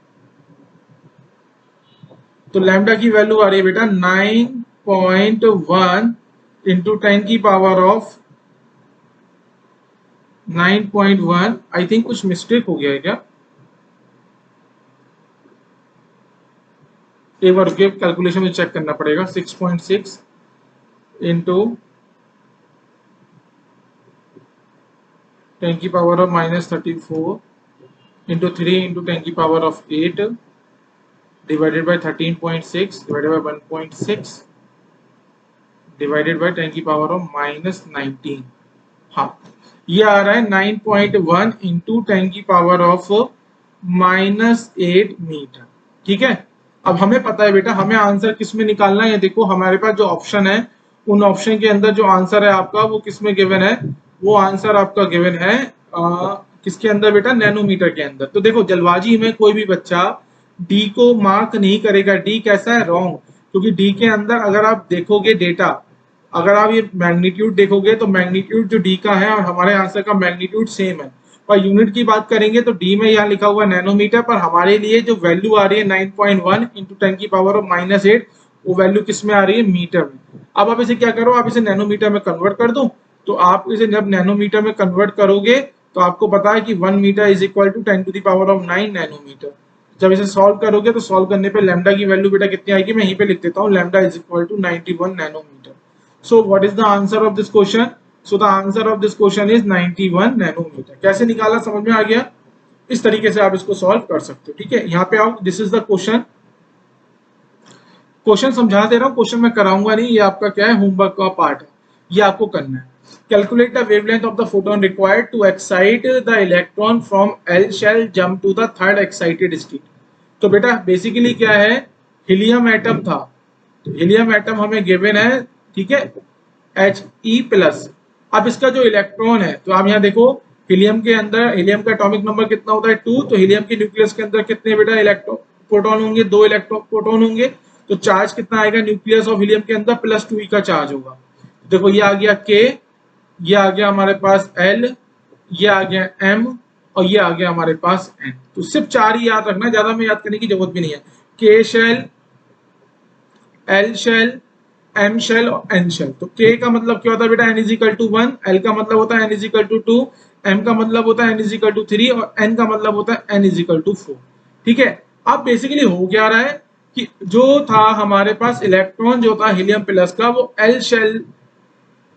तो लैम्डा की वैल्यू आ रही है बेटा 9.1 इंटू 10 की पावर ऑफ 9.1। आई थिंक कुछ मिस्टेक हो गया है क्या, एक बार रुकिए, कैलकुलेशन में चेक करना पड़ेगा। 6.6 इंटू 10 की पावर ऑफ -34 इंटू 3 इंटू 10 की power of 8 divided by 13.6 divided by 1.6 divided by 10 की पावर ऑफ -19। हाँ, ये आ रहा है 9.1 इंटू 10 की पावर ऑफ -8 मीटर। ठीक है, अब हमें पता है बेटा हमें आंसर किस में निकालना है। देखो हमारे पास जो ऑप्शन है उन ऑप्शन के अंदर जो आंसर है आपका वो किस में गिवन है, वो आंसर आपका गिवन है किसके अंदर बेटा, नैनोमीटर के अंदर। तो देखो जल्दबाजी में कोई भी बच्चा डी को मार्क नहीं करेगा, डी कैसा है, रॉन्ग, क्योंकि डी के अंदर अगर आप देखोगे डेटा, अगर आप ये मैग्नीट्यूड देखोगे तो मैग्नीट्यूड जो डी का है और हमारे आंसर का मैग्नीट्यूड सेम है। पर यूनिट की बात करेंगे तो डी में यहाँ लिखा हुआ है नैनोमीटर, पर हमारे लिए जो वैल्यू आ रही है 9.1 इंटू 10⁻⁻8, वो वैल्यू किस में आ रही है, मीटर में। अब आप इसे क्या करो, आप इसे नैनोमीटर में कन्वर्ट कर दो। तो आप इसे जब नैनोमीटर में कन्वर्ट करोगे तो आपको पता है कि 1 metre is equal to 10⁹ nanometre. जब इसे सॉल्व करोगे तो सॉल्व करने पे लैम्डा की वैल्यू बेटा कितनी आएगी, मैं यहीं पे लिख देता हूँ, lambda is equal to 91 nanometre. So what is the answer of this question, so the answer of this question is 91 nanometre. कैसे निकाला समझ में आ गया, इस तरीके से आप इसको सॉल्व कर सकते हो। ठीक है, यहाँ पे आओ, this is the question. Question समझा दे रहा हूँ, क्वेश्चन मैं कराऊंगा नहीं, ये आपका क्या है, होमवर्क का पार्ट है, ये आपको करना है। Calculate the wavelength of the photon required to excite the electron from L shell jump to the third excited state. तो बेटा बेसिकली क्या है, हीलियम एटम था, तो हीलियम एटम हमें गिवन है, ठीक है, He+। अब इसका जो इलेक्ट्रॉन है, तो आप यहाँ देखो हीलियम के अंदर, हीलियम का एटॉमिक नंबर कितना होता है 2, तो हीलियम के न्यूक्लियस के अंदर कितने बेटा इलेक्ट्रॉन प्रोटॉन होंगे, 2 इलेक्ट्रॉन प्रोटॉन होंगे। तो चार्ज कितना आएगा न्यूक्लियस ऑफ हीलियम के अंदर, +2e का चार्ज होगा। देखो ये आ गया K, ये आ गया हमारे पास L, ये आ गया M, और ये आ गया हमारे पास N। तो सिर्फ 4 ही याद रखना, ज्यादा में याद करने की जरूरत भी नहीं है। K shell, L shell, M shell और N शेल। तो K का मतलब क्या होता है बेटा, N is equal to 1, L का मतलब होता है N is equal to 2, M का मतलब होता है N इज इक्वल टू 3 और N का मतलब होता है N इज इक्वल टू 4। ठीक है, अब बेसिकली हो क्या रहा है कि जो था हमारे पास इलेक्ट्रॉन जो था हीलियम प्लस का, वो L शेल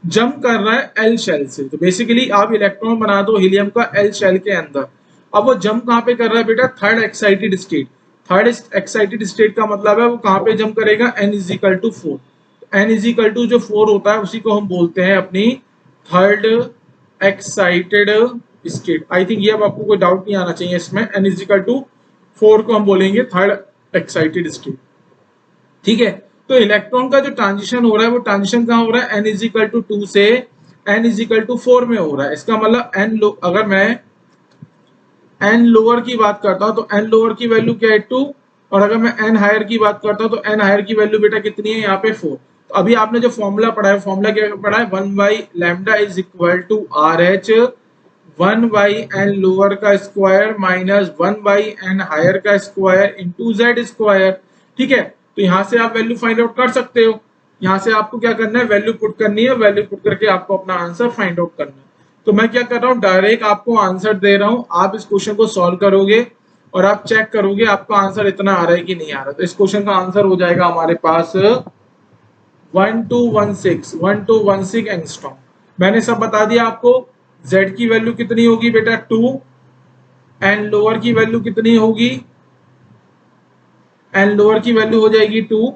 जंप कर रहा है L शेल से। तो बेसिकली आप इलेक्ट्रॉन बना दो हीलियम का L शेल के अंदर। अब वो जंप कहाँ पे कर रहा है बेटा, third excited state. Third excited state का मतलब है वो कहाँ पे जंप करेगा, N is equal to 4। N is equal to जो 4 होता है उसी को हम बोलते हैं अपनी third excited state. I think ये अब आपको कोई डाउट नहीं आना चाहिए इसमें, N इज इक्वल टू 4 को हम बोलेंगे थर्ड एक्साइटेड स्टेट। ठीक है, तो इलेक्ट्रॉन का जो ट्रांजिशन हो रहा है वो ट्रांजिशन कहाँ हो रहा है, N इज इक्वल टू 2 से N इज इक्वल टू 4 में हो रहा है। इसका मतलब अगर मैं N लोअर की बात करता हूँ तो N लोअर की वैल्यू क्या है 2, और अगर मैं N हायर की बात करता हूँ तो N हायर की वैल्यू बेटा कितनी है यहाँ पे 4। तो अभी आपने जो फॉर्मूला पढ़ा है, फॉर्मूला क्या पढ़ा है, 1 by lambda is equal to RH 1 by N lower का square minus 1 by N higher का स्क्वायर इंटू Z स्क्वायर। ठीक है, तो यहाँ से आप वैल्यू फाइंड आउट कर सकते हो। यहाँ से आपको क्या करना है, वैल्यू पुट करनी है, वैल्यू पुट करके आपको अपना आंसर फाइंड आउट करना है। तो मैं क्या कर रहा हूँ, डायरेक्ट आपको आंसर दे रहा हूँ, आप इस क्वेश्चन को सॉल्व करोगे और आप चेक करोगे आपका आंसर इतना आ रहा है कि नहीं आ रहा। तो इस क्वेश्चन का आंसर हो जाएगा हमारे पास 1216 एंगस्ट्रॉम। मैंने सब बता दिया आपको। Z की वैल्यू कितनी होगी बेटा 2, N लोअर की वैल्यू कितनी होगी, N लोअर की वैल्यू हो जाएगी 2,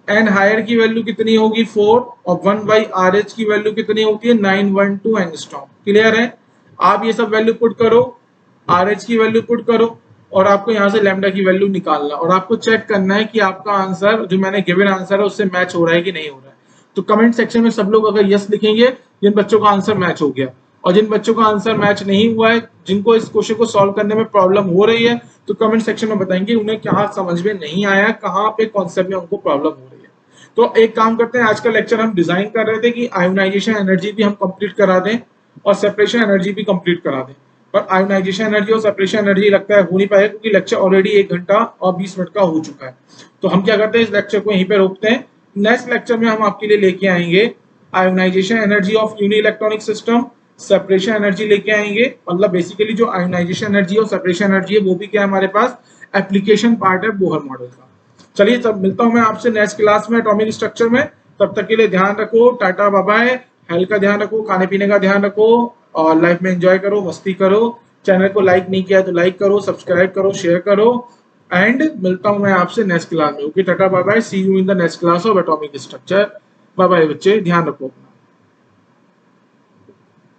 N हायर की वैल्यू कितनी होगी 4, और 1 बाई RH की वैल्यू कितनी होती है 912 एंगस्ट्रॉम। क्लियर है, आप ये सब वैल्यू पुट करो, RH की वैल्यू पुट करो, और आपको यहाँ से लैम्डा की वैल्यू निकालना, और आपको चेक करना है कि आपका आंसर जो मैंने गिवन आंसर है उससे मैच हो रहा है कि नहीं हो रहा है। तो कमेंट सेक्शन में सब लोग अगर यस लिखेंगे जिन बच्चों का आंसर मैच हो गया, और जिन बच्चों का आंसर मैच नहीं हुआ है, जिनको इस क्वेश्चन को सॉल्व करने में प्रॉब्लम हो रही है, तो कमेंट सेक्शन में बताएंगे उन्हें क्या समझ में नहीं आया, कहाँ पे कॉन्सेप्ट में उनको प्रॉब्लम हो रही है। तो एक काम करते हैं, आज का लेक्चर हम डिजाइन कर रहे थे कि आयोनाइजेशन एनर्जी भी हम कंप्लीट करा दें और सेपरेशन एनर्जी भी कंप्लीट करा दें, पर आयोनाइजेशन एनर्जी और सेपरेशन एनर्जी लगता है हो नहीं पाएगा क्योंकि लेक्चर ऑलरेडी 1 घंटा और 20 मिनट का हो चुका है। तो हम क्या करते हैं, इस लेक्चर को यहीं पे रोकते हैं। नेक्स्ट लेक्चर में हम आपके लिए लेके आएंगे ionization energy of uni electronic system, separation energy लेके आएंगे। मतलब बेसिकली जो आयोनाइजेशन एनर्जी और सेपरेशन एनर्जी है वो भी क्या है हमारे पास एप्लीकेशन पार्ट है बोहर मॉडल का। चलिए तब मिलता हूं मैं आपसे नेक्स्ट क्लास में एटॉमिक स्ट्रक्चर में। तब तक के लिए ध्यान रखो, टाटा बाय बाय, हेल्थ का ध्यान रखो, खाने पीने का ध्यान रखो, और लाइफ में एंजॉय करो, मस्ती करो। चैनल को लाइक नहीं किया तो लाइक करो, सब्सक्राइब करो, शेयर करो, एंड मिलता हूं मैं आपसे नेक्स्ट क्लास में। ओके, टाटा bye bye, see you in the next class of atomic structure. Bye bye बच्चे, ध्यान रखो।